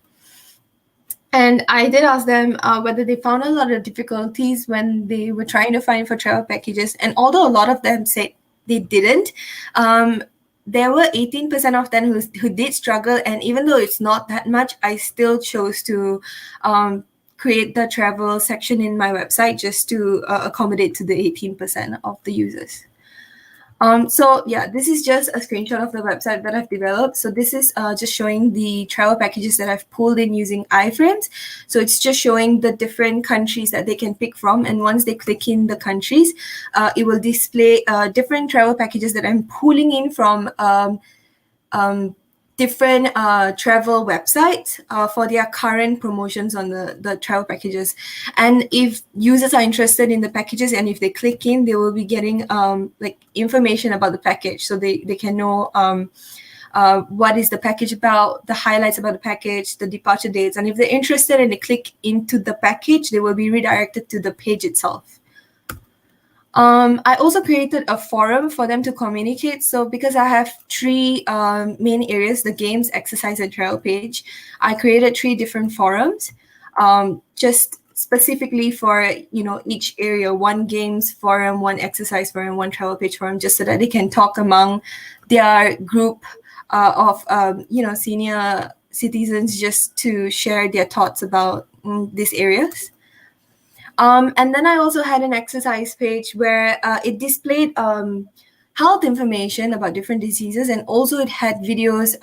And I did ask them whether they found a lot of difficulties when they were trying to find for travel packages, and although a lot of them said they didn't, there were 18% of them who did struggle, and even though it's not that much, I still chose to create the travel section in my website just to accommodate to the 18% of the users. So yeah, this is just a screenshot of the website that I've developed. So this is just showing the travel packages that I've pulled in using iframes. So it's just showing the different countries that they can pick from. And once they click in the countries, it will display different travel packages that I'm pulling in from different travel websites for their current promotions on the travel packages. And if users are interested in the packages and if they click in, they will be getting like information about the package. So they can know what is the package about, the highlights about the package, the departure dates. And if they're interested and they click into the package, they will be redirected to the page itself. I also created a forum for them to communicate. So because I have three main areas, the games, exercise, and travel page, I created 3 different forums, just specifically for, you know, each area, 1 games forum, 1 exercise forum, 1 travel page forum, just so that they can talk among their group of, you know, senior citizens, just to share their thoughts about these areas. And then I also had an exercise page where it displayed health information about different diseases, and also it had videos,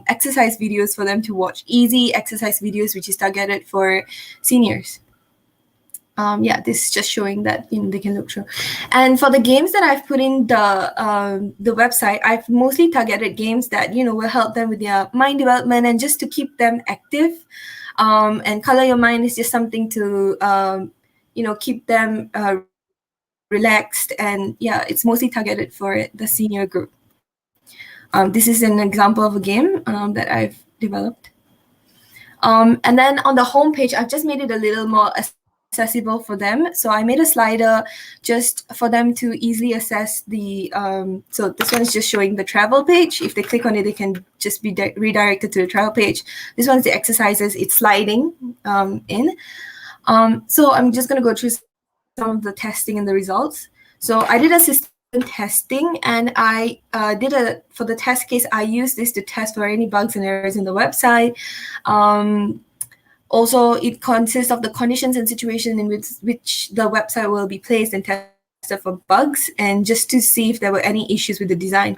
exercise videos for them to watch, easy exercise videos, which is targeted for seniors. Yeah, this is just showing that, you know, they can look through. And for the games that I've put in the website, I've mostly targeted games that, you know, will help them with their mind development and just to keep them active. And Color Your Mind is just something to you know, keep them relaxed, and yeah, it's mostly targeted for the senior group. This is an example of a game that I've developed. And then on the home page, I've just made it a little more accessible for them. So I made a slider just for them to easily access the, so this one is just showing the travel page. If they click on it, they can just be redirected to the travel page. This one's the exercises, it's sliding in. So I'm just going to go through some of the testing and the results. So I did a system testing, and I for the test case, I used this to test for any bugs and errors in the website. Also, it consists of the conditions and situation in which the website will be placed and tested for bugs, and just to see if there were any issues with the design.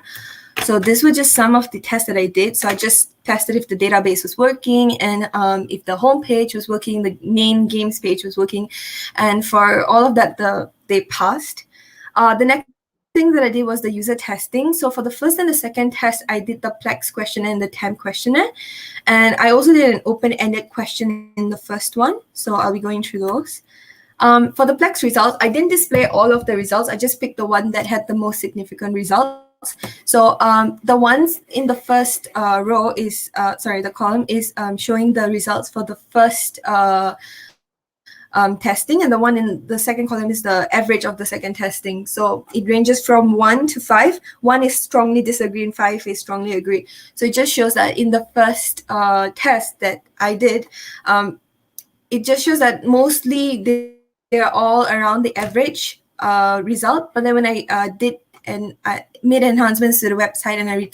So this was just some of the tests that I did. So I just tested if the database was working, and if the home page was working, the main games page was working. And for all of that, they passed. The next thing that I did was the user testing. So for the first and the second test, I did the Plex questionnaire and the TEMP questionnaire. And I also did an open-ended question in the first one. So I'll be going through those. For the Plex results, I didn't display all of the results. I just picked the one that had the most significant results. So the ones in the first row is, the column is showing the results for the first testing, and the one in the second column is the average of the second testing. So it ranges from 1 to 5. 1 is strongly disagree and 5 is strongly agree. So it just shows that in the first test that I did, it just shows that mostly they're all around the average result. But then when I did and I made enhancements to the website and I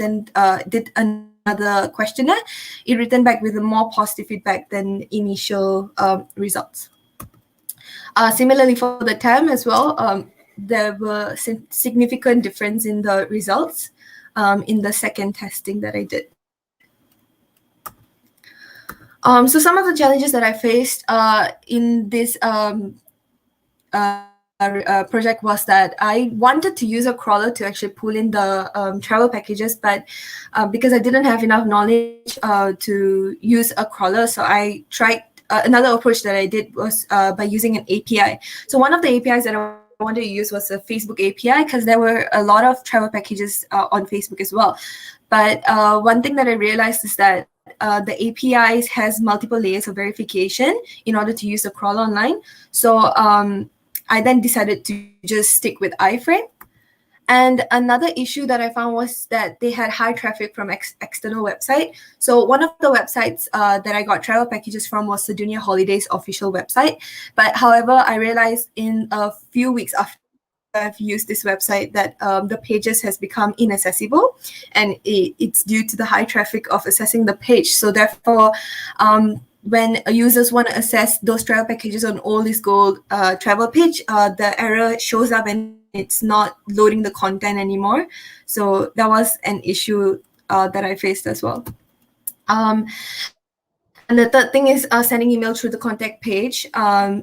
did another questionnaire, it returned back with a more positive feedback than initial results. Similarly for the TEM as well, there were significant difference in the results in the second testing that I did. So some of the challenges that I faced in this project was that I wanted to use a crawler to actually pull in the travel packages, but because I didn't have enough knowledge to use a crawler, so I tried another approach that I did was by using an API. So one of the APIs that I wanted to use was a Facebook API, because there were a lot of travel packages on Facebook as well. But one thing that I realized is that the APIs has multiple layers of verification in order to use the crawler online. So I then decided to just stick with iframe. And another issue that I found was that they had high traffic from external website. So one of the websites that I got travel packages from was the Dunia Holidays official website. But however, I realized in a few weeks after I've used this website that the pages has become inaccessible, and it's due to the high traffic of accessing the page. So therefore, when users want to access those travel packages on All Is Gold travel page, the error shows up and it's not loading the content anymore. So that was an issue that I faced as well. And the third thing is sending email through the contact page.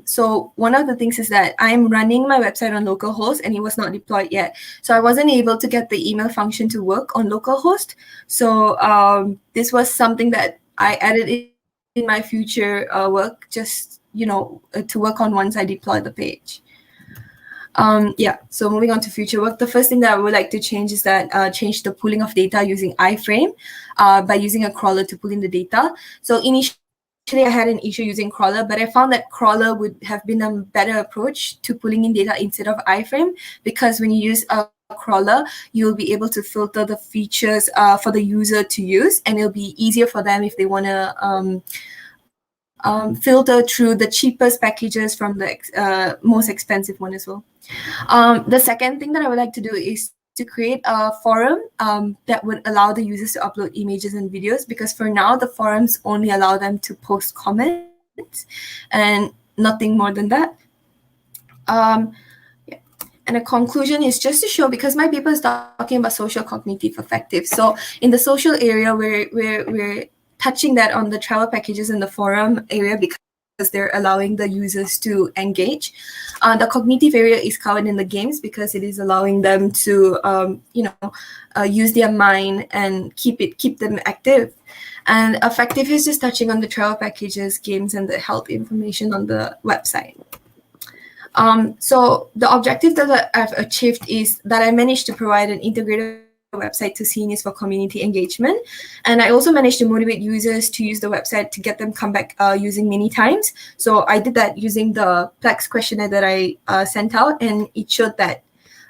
So one of the things is that I'm running my website on localhost and it was not deployed yet. So I wasn't able to get the email function to work on localhost. So this was something that I added in my future work, just, to work on once I deploy the page. Yeah, so moving on to future work, the first thing that I would like to change is that change the pooling of data using iframe by using a crawler to pull in the data. So initially I had an issue using crawler, but I found that crawler would have been a better approach to pulling in data instead of iframe, because when you use a crawler, you'll be able to filter the features for the user to use, and it'll be easier for them if they want to filter through the cheapest packages from the most expensive one as well. The second thing that I would like to do is to create a forum that would allow the users to upload images and videos, because for now the forums only allow them to post comments and nothing more than that. Yeah. And a conclusion is just to show, because my paper is talking about social cognitive affective. So in the social area, we're touching that on the travel packages in the forum area, because they're allowing the users to engage. The cognitive area is covered in the games, because it is allowing them to, use their mind and keep them active. And affective is just touching on the travel packages, games, and the health information on the website. So the objective that I've achieved is that I managed to provide an integrated website to seniors for community engagement, and I also managed to motivate users to use the website to get them come back using many times. So I did that using the Plex questionnaire that I sent out, and it showed that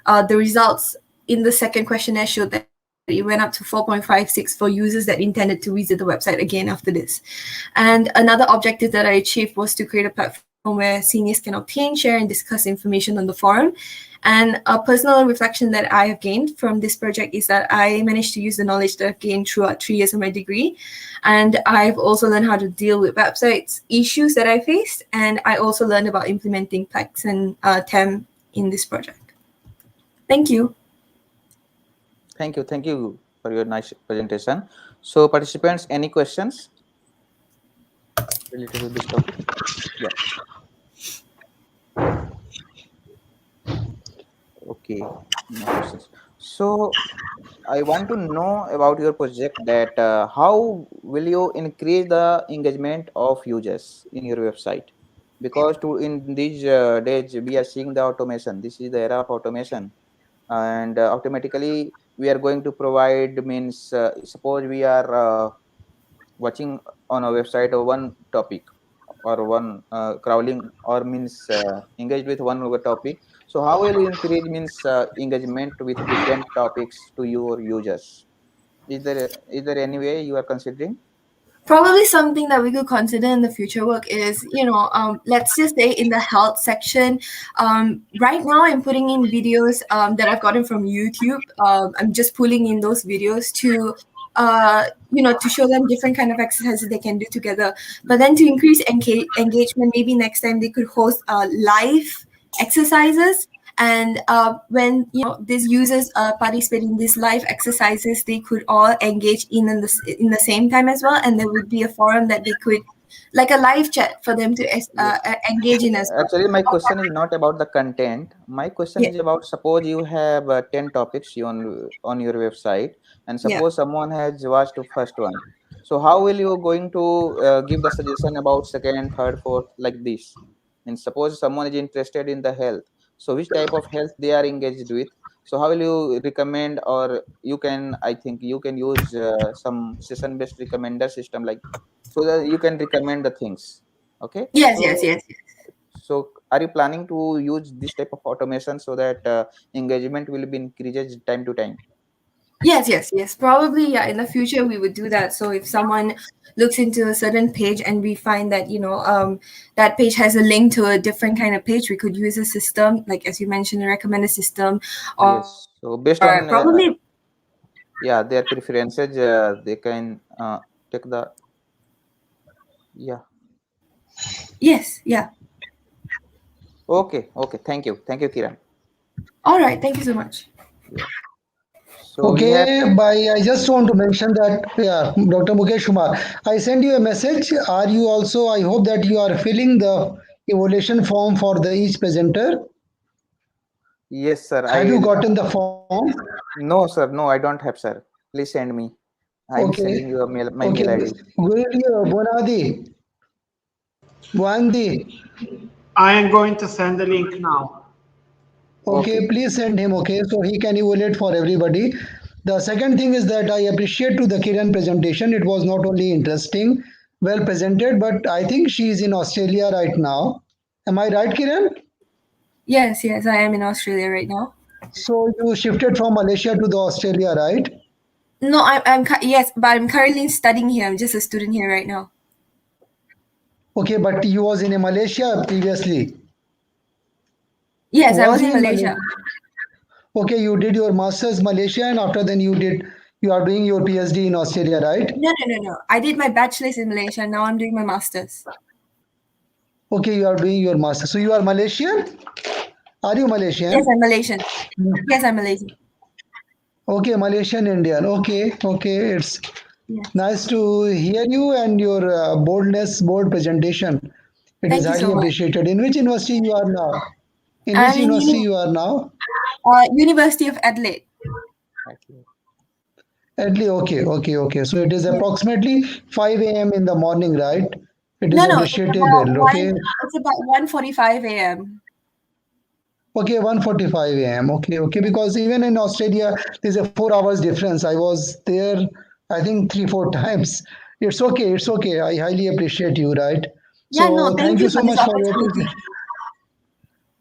the results in the second questionnaire showed that it went up to 4.56 for users that intended to visit the website again after this. And another objective that I achieved was to create a platform where seniors can obtain, share, and discuss information on the forum. And a personal reflection that I have gained from this project is that I managed to use the knowledge that I've gained throughout 3 years of my degree. And I've also learned how to deal with websites issues that I faced. And I also learned about implementing Plex and TEM in this project. Thank you. Thank you for your nice presentation. So participants, any questions related to this topic? Yeah. Okay, no questions. So I want to know about your project, that how will you increase the engagement of users in your website? Because in these days we are seeing the automation. This is the era of automation, and automatically we are going to provide, means suppose we are watching on a website of one topic, or one crawling, or means engaged with one topic. So how will you increase, means engagement with different topics to your users? Is there any way you are considering? Probably something that we could consider in the future work is, let's just say in the health section, right now I'm putting in videos that I've gotten from YouTube. I'm just pulling in those videos to, to show them different kind of exercises they can do together. But then to increase engagement, maybe next time they could host live exercises. And when these users participate in these live exercises, they could all engage in the same time as well, and there would be a forum that they could, like a live chat for them to engage in as well. Actually, my question is not about the content. My question is about, suppose you have 10 topics on your website, and suppose someone has watched the first one. So how will you going to give the suggestion about second, third, fourth, like this? And suppose someone is interested in the health. So which type of health they are engaged with? So how will you recommend, or you can, I think you can use some session-based recommender system, like, so that you can recommend the things. Okay. Yes. So are you planning to use this type of automation so that engagement will be increased time to time? Yes. Probably, in the future we would do that. So if someone looks into a certain page and we find that, that page has a link to a different kind of page, we could use a system, like as you mentioned, a recommender system. Or, yes. So based on probably their preferences, they can take the Yes. Okay. Thank you, Kiran. All right. Thank you so much. So we have, Okay, I just want to mention that, yeah, Dr. Mukesh Kumar, I sent you a message. Are you also, I hope that you are filling the evaluation form for the each presenter. yes, sir. Have you gotten the form? No, sir. No, I don't have, sir. Please send me. I'm Okay. sending you a mail, my Okay. mail ID. Bonadi. Wandi. I am going to send the link now. Okay, please send him, okay, so he can evaluate for everybody. The second thing is that I appreciate to the Kiran presentation. It was not only interesting, well presented, but I think she is in Australia right now. Am I right, Kiran? Yes, yes, I am in Australia right now. So you shifted from Malaysia to the Australia, right? No, yes, but I'm currently studying here. I'm just a student here right now. Okay, but you was in Malaysia previously. Yes, I was in Malaysia. Okay, you did your master's Malaysia, and after then you are doing your PhD in Australia, right? No. I did my bachelor's in Malaysia. Now I'm doing my master's. Okay, you are doing your master's. So you are Malaysian? Are you Malaysian? Yes, I'm Malaysian. Yes, I'm Malaysian. Okay, Malaysian Indian. Okay. It's nice to hear you and your bold presentation. It is Thank you so highly much. appreciated. In which university you are now? In I'm which university you are now? University of Adelaide. Adelaide. Okay. So it is approximately 5 a.m. in the morning, right? It is No, appreciable. Okay. it's about 1:45 a.m. Okay, 1:45 a.m. Okay. Because even in Australia, there's a 4 hours difference. I was there, I think 3, 4 times. It's okay. I highly appreciate you, right? Yeah, no, So thank thank you you for so this much for your opportunity.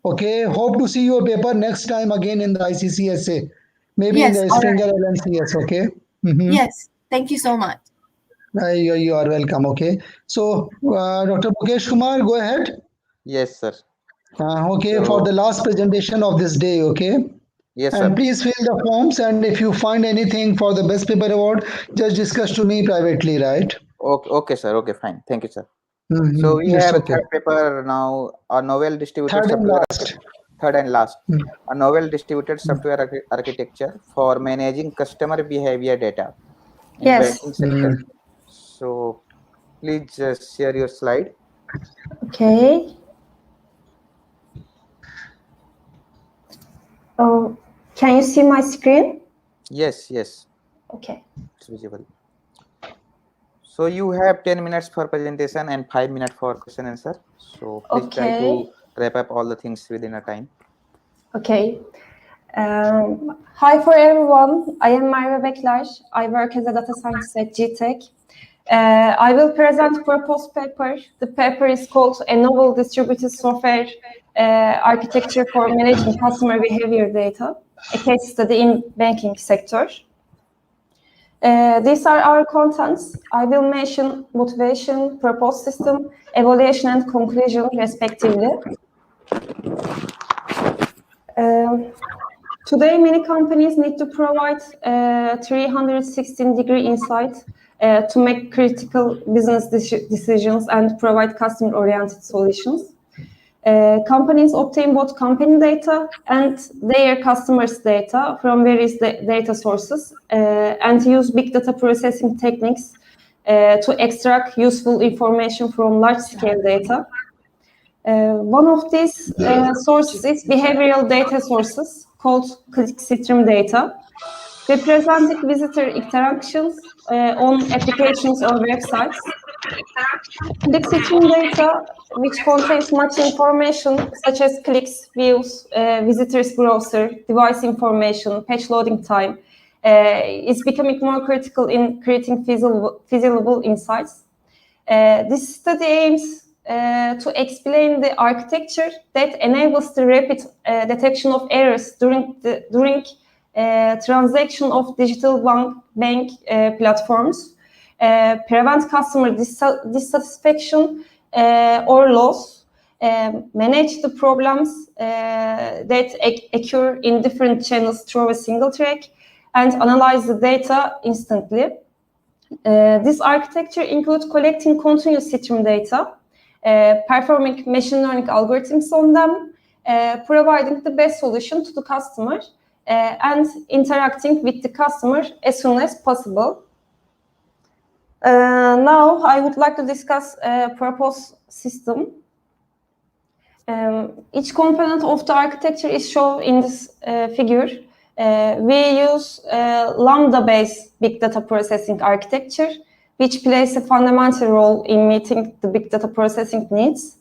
Okay, hope to see your paper next time again in the ICCSA. Maybe in Yes, the all right. Stringer LNCS, okay? Yes, thank you so much. You are welcome, okay? So, Dr. Mukesh Kumar, go ahead. Yes, sir. Okay, for the last presentation of this day, okay? Yes, And sir. please fill the forms, and if you find anything for the best paper award, just discuss to me privately, right? Okay, sir. Okay, fine. Thank you, sir. So we It's have a okay. third paper now, a novel distributed Third and software, last. third and last, a novel distributed software architecture for managing customer behavior data in banking sector. So please share your slide. Okay. Can you see my screen? Yes. Okay. It's visible. So you have 10 minutes for presentation and 5 minutes for question answer. So please try to wrap up all the things within a time. Okay. Hi for everyone. I am Merve Bekler. I work as a data scientist at GTech. I will present proposed paper. The paper is called A Novel Distributed Software Architecture for Managing Customer Behavior Data, a case study in banking sector. These are our contents. I will mention motivation, proposed system, evaluation, and conclusion, respectively. Today, many companies need to provide 316-degree insight to make critical business decisions and provide customer-oriented solutions. Companies obtain both company data and their customers' data from various data sources and use big data processing techniques to extract useful information from large-scale data. One of these sources is behavioral data sources called clickstream data, representing visitor interactions on applications or websites. Clickstream data, which contains much information such as clicks, views, visitors browser, device information, page loading time, is becoming more critical in creating feasible insights. This study aims to explain the architecture that enables the rapid detection of errors during transaction of digital bank platforms, prevent customer dissatisfaction or loss, manage the problems that occur in different channels through a single track, and analyze the data instantly. This architecture includes collecting continuous stream data, performing machine learning algorithms on them, providing the best solution to the customer and interacting with the customer as soon as possible. Now, I would like to discuss purpose system. Each component of the architecture is shown in this figure. We use Lambda-based big data processing architecture, which plays a fundamental role in meeting the big data processing needs.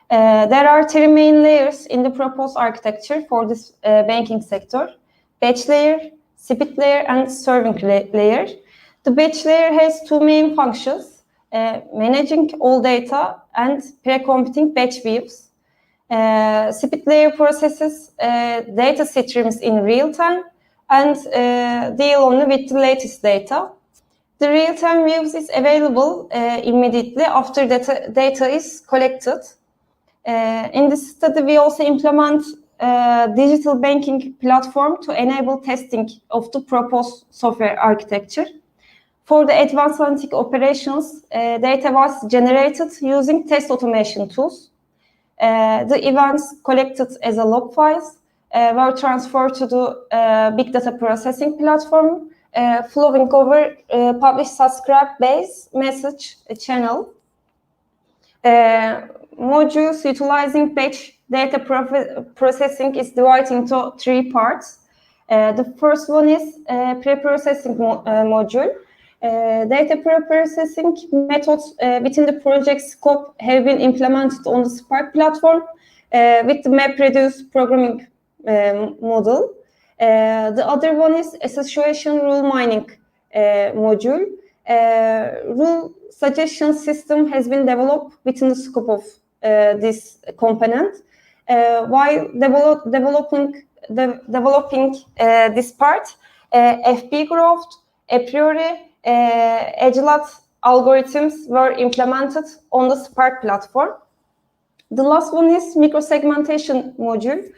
There are three main layers in the proposed architecture for this banking sector: batch layer, Sept layer, and serving layer. The batch layer has two main functions: managing all data and pre-computing batch views. Sept layer processes data streams in real time and deal only with the latest data. The real-time views is available immediately after data is collected. In this study, we also implement digital banking platform to enable testing of the proposed software architecture. For the advanced analytic operations, data was generated using test automation tools. The events collected as a log files were transferred to the big data processing platform, flowing over publish-subscribe-based message channel. Modules utilizing batch data processing is divided into three parts. The first one is pre-processing module. Data pre-processing methods within the project scope have been implemented on the Spark platform with the MapReduce programming model. The other one is association rule mining module. Rule suggestion system has been developed within the scope of this component. While developing this part, FP growth, a priori, Agile algorithms were implemented on the Spark platform. The last one is microsegmentation module.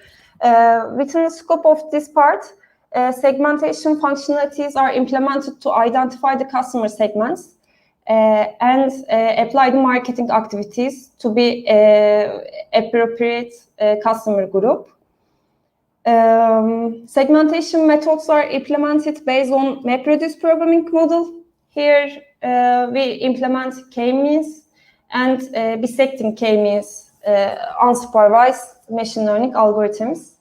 Within the scope of this part, segmentation functionalities are implemented to identify the customer segments and apply the marketing activities to be appropriate customer group. Segmentation methods are implemented based on MapReduce programming model. Here we implement k-means and bisecting k-means unsupervised machine learning algorithms.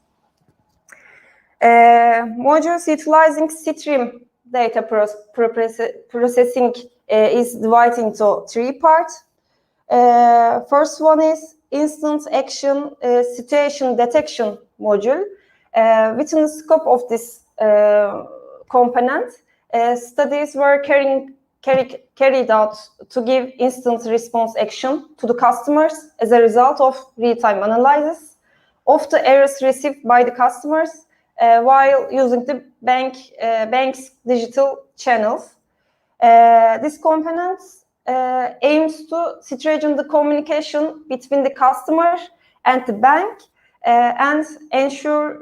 Modules utilizing stream data processing is divided into three parts. First one is instance action situation detection module. Within the scope of this component, studies were carried out to give instant response action to the customers as a result of real-time analysis of the errors received by the customers while using the bank's digital channels. This component aims to strengthen the communication between the customer and the bank and ensure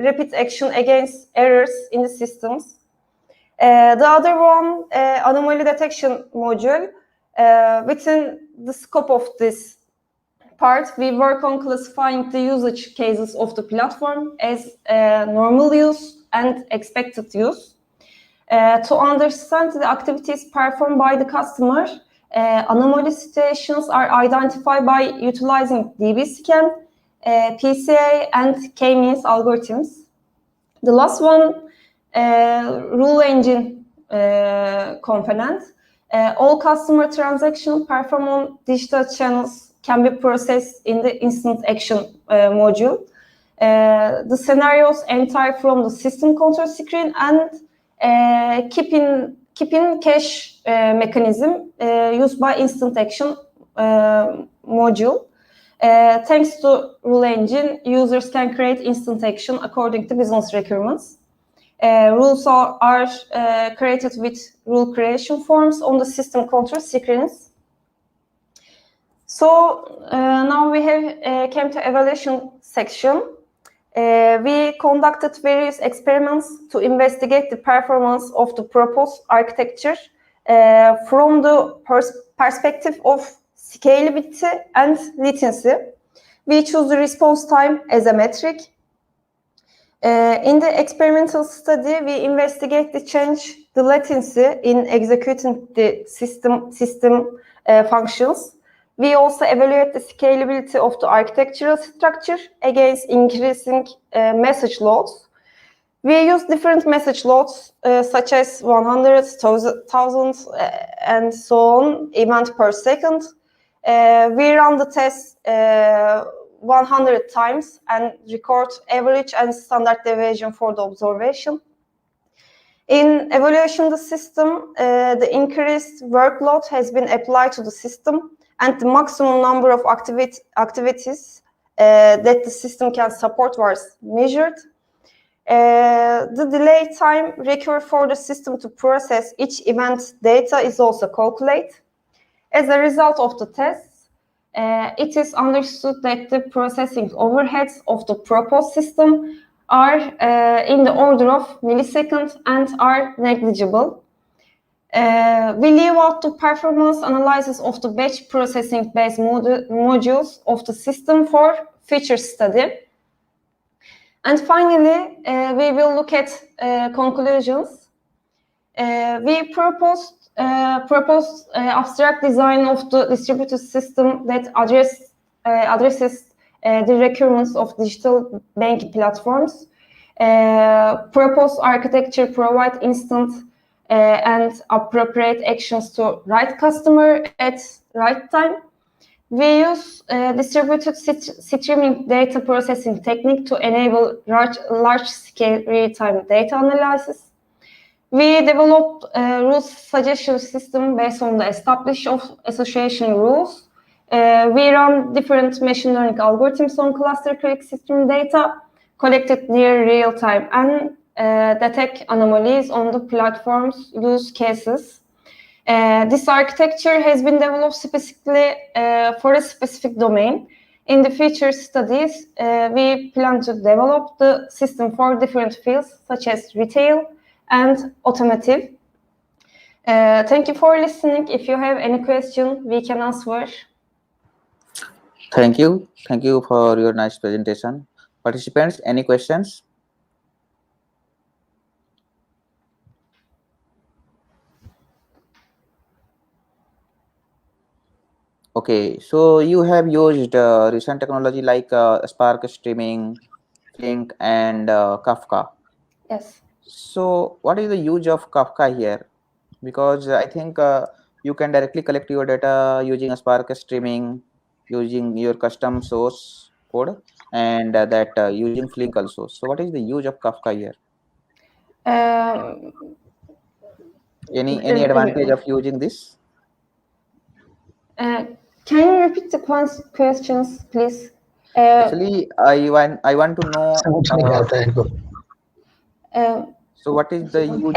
rapid action against errors in the systems. The other one, anomaly detection module. Within the scope of this part, we work on classifying the usage cases of the platform as normal use and expected use. To understand the activities performed by the customer, anomaly situations are identified by utilizing DB-scan, PCA, and k-means algorithms. The last one, rule engine component. All customer transactions performed on digital channels can be processed in the instant action module. The scenarios enter from the system control screen and keeping cache mechanism used by instant action module. Thanks to rule engine, users can create instant action according to business requirements. Rules are created with rule creation forms on the system control screens. So now we have came to evaluation section. We conducted various experiments to investigate the performance of the proposed architecture from the perspective of scalability and latency. We choose the response time as a metric. In the experimental study, we investigate the latency in executing the system functions. We also evaluate the scalability of the architectural structure against increasing message loads. We use different message loads, such as 100, 1000, and so on, event per second. We run the test 100 times and record average and standard deviation for the observation. In evaluation of the system, the increased workload has been applied to the system, and the maximum number of activities that the system can support was measured. The delay time required for the system to process each event data is also calculated. As a result of the tests, it is understood that the processing overheads of the proposed system are in the order of milliseconds and are negligible. We leave out the performance analysis of the batch processing-based modules of the system for future study. And finally, we will look at conclusions. We proposed abstract design of the distributed system that addresses the requirements of digital banking platforms. Proposed architecture provide instant and appropriate actions to right customer at right time. We use distributed streaming data processing technique to enable large-scale real-time data analysis. We developed a rules suggestion system based on the established association rules. We run different machine learning algorithms on cluster click system data collected near real time and detect anomalies on the platform's use cases. This architecture has been developed specifically for a specific domain. In the future studies, we plan to develop the system for different fields such as retail and automotive. Thank you for listening. If you have any question, we can answer. Thank you. Thank you for your nice presentation. Participants, any questions? Okay, so you have used recent technology like Spark streaming, Flink, and Kafka. Yes. So what is the use of Kafka here? Because I think you can directly collect your data using a Spark streaming, using your custom source code, and using Flink also. So what is the use of Kafka here? Any advantage of using this? Can you repeat the questions, please? Actually, I want to know. So what is the use?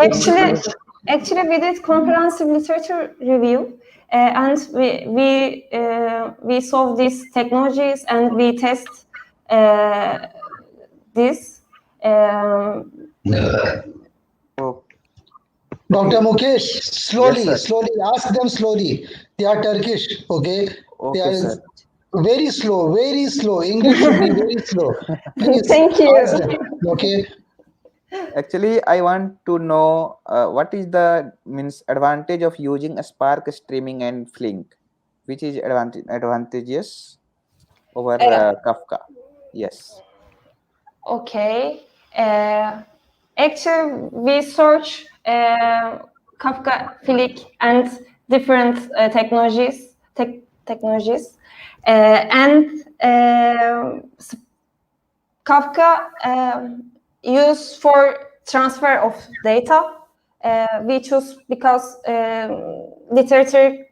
Actually, we did comprehensive literature review, and we solve these technologies and we test this. Dr. Mukesh, slowly, Yes, slowly, ask them slowly. They are Turkish, okay? Okay, they are sir. very slow, very slow. English should be very slow. Please Thank you. ask them, okay? Actually, I want to know what is the advantage of using a Spark streaming and Flink, which is advantageous over Kafka. Yes. Okay. Actually, we search Kafka, Flink, and different technologies, and Kafka used for transfer of data. We choose because literature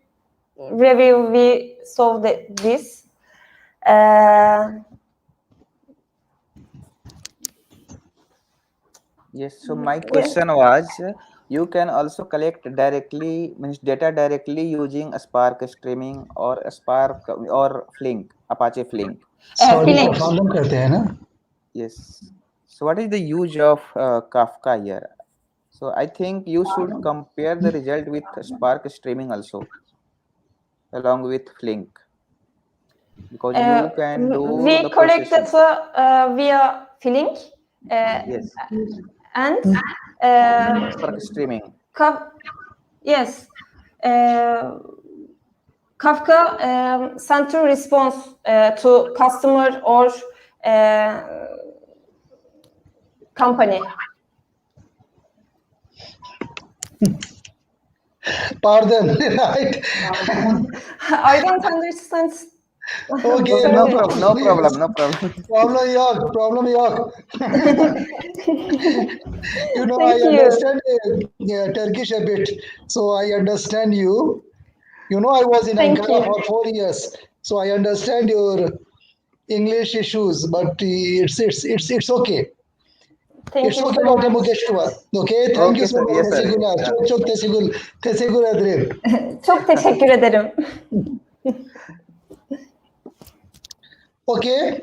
review we solved this. Yes. So my question was, you can also collect directly data directly using a Spark streaming or a Spark or Flink, Apache Flink. Flink. Yes. So what is the use of Kafka here? So I think you should compare the result with Spark streaming also, along with Flink. because you can do we the collect processing. data via filling Yes, and for streaming. yes, Kafka sent to response to customer or company. Pardon, right? I don't understand. Okay, Sorry. No problem, no problem, no problem. Problem York. You know, I Thank you. understand Turkish a bit, so I understand you. You know, I was in Thank Ankara you. for 4 years, so I understand your English issues, but it's okay. Thank It's you okay, so Dr. much. Mukesh Kumar. Okay, thank you Okay, so sir. much. Yes, sir. Teşekkürler. Çok teşekkür ederim. Çok teşekkür ederim. Okay,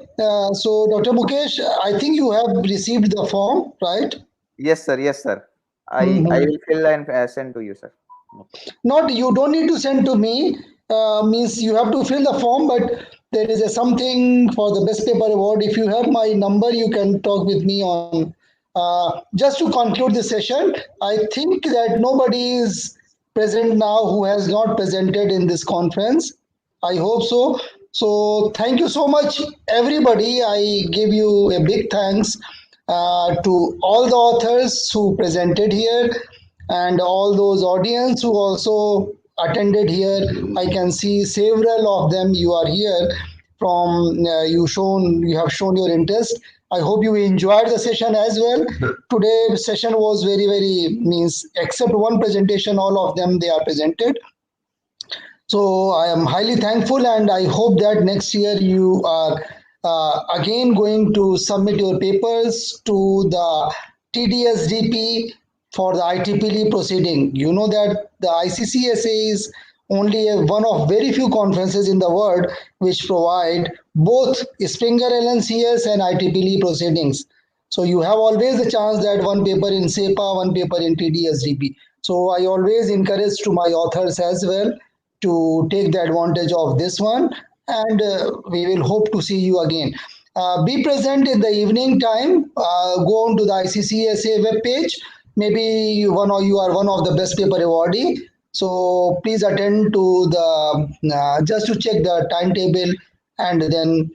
so Dr. Mukesh, I think you have received the form, right? Yes, sir. Yes, sir. I will fill and send to you, sir. Not, you don't need to send to me. Means you have to fill the form, but there is something for the best paper award. If you have my number, you can talk with me on. Just to conclude the session, I think that nobody is present now who has not presented in this conference. I hope so. So thank you so much, everybody. I give you a big thanks to all the authors who presented here and all those audience who also attended here. I can see several of them. You are here from you have shown your interest. I hope you enjoyed the session as well. Today session was very means except one presentation, all of them they are presented. So I am highly thankful, and I hope that next year you are again going to submit your papers to the TDSDP for the ITPL proceeding. You know that the ICCSA is only one of very few conferences in the world which provide both Springer LNCS and ITPL proceedings. So you have always a chance that one paper in SEPA, one paper in TDSDP. So I always encourage to my authors as well to take the advantage of this one, and we will hope to see you again. Be present in the evening time. Go on to the ICCSA web page. Maybe you are one of the best paper awardee. So please attend to the just to check the timetable and then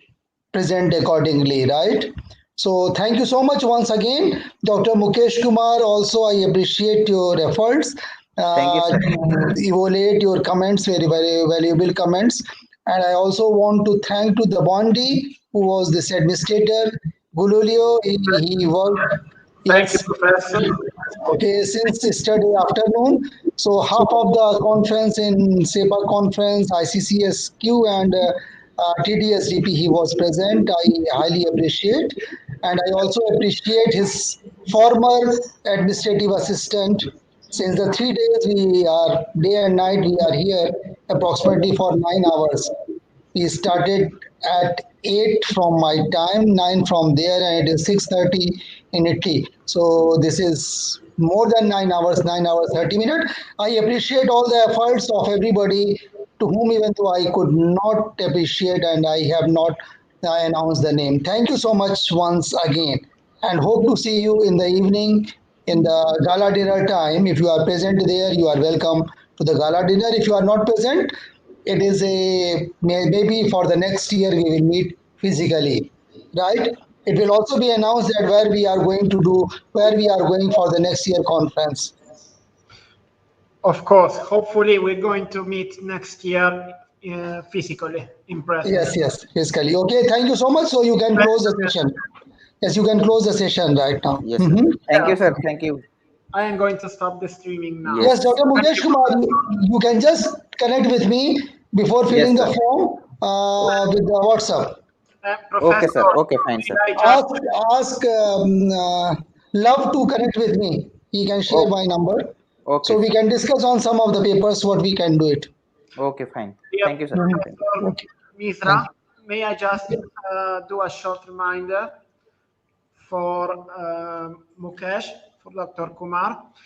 present accordingly, right? So thank you so much once again, Dr. Mukesh Kumar. Also, I appreciate your efforts. Thank you, sir. Evaluate your comments, very valuable comments. And I also want to thank to the Bondi, who was this administrator, Gululio. He worked. Thank you, Yes. Professor. Okay, since yesterday afternoon. So half of the conference in SEPA conference, ICCSQ and TDSDP, he was present. I highly appreciate. And I also appreciate his former administrative assistant. Since the 3 days we are, day and night, we are here approximately for 9 hours. We started at 8 from my time, 9 from there, and it is 6:30 in Italy. So this is more than 9 hours, 9 hours 30 minutes. I appreciate all the efforts of everybody, to whom even though I could not appreciate and I have not announced the name. Thank you so much once again, and hope to see you in the evening in the gala dinner time. If you are present there, you are welcome to the gala dinner. If you are not present, it is a maybe for the next year we will meet physically, right? It will also be announced that where we are going for the next year conference. Of course, hopefully we're going to meet next year physically, in person. Yes, physically. Okay, thank you so much. So you can close the session. Yes, you can close the session right now. Yes, sir. Thank you, sir. Thank you. I am going to stop the streaming now. Yes, Dr. Mukesh Kumar, you can just connect with me before filling Yes, the sir. form with the WhatsApp. Professor, Okay, sir. Okay, fine, sir. Ask Love to connect with me. He can share my number. Okay, So we sir. can discuss on some of the papers what we can do it. Okay, fine. Dear Thank you, sir. Professor Misra, may I just do a short reminder for Mukesh, for Dr. Kumar.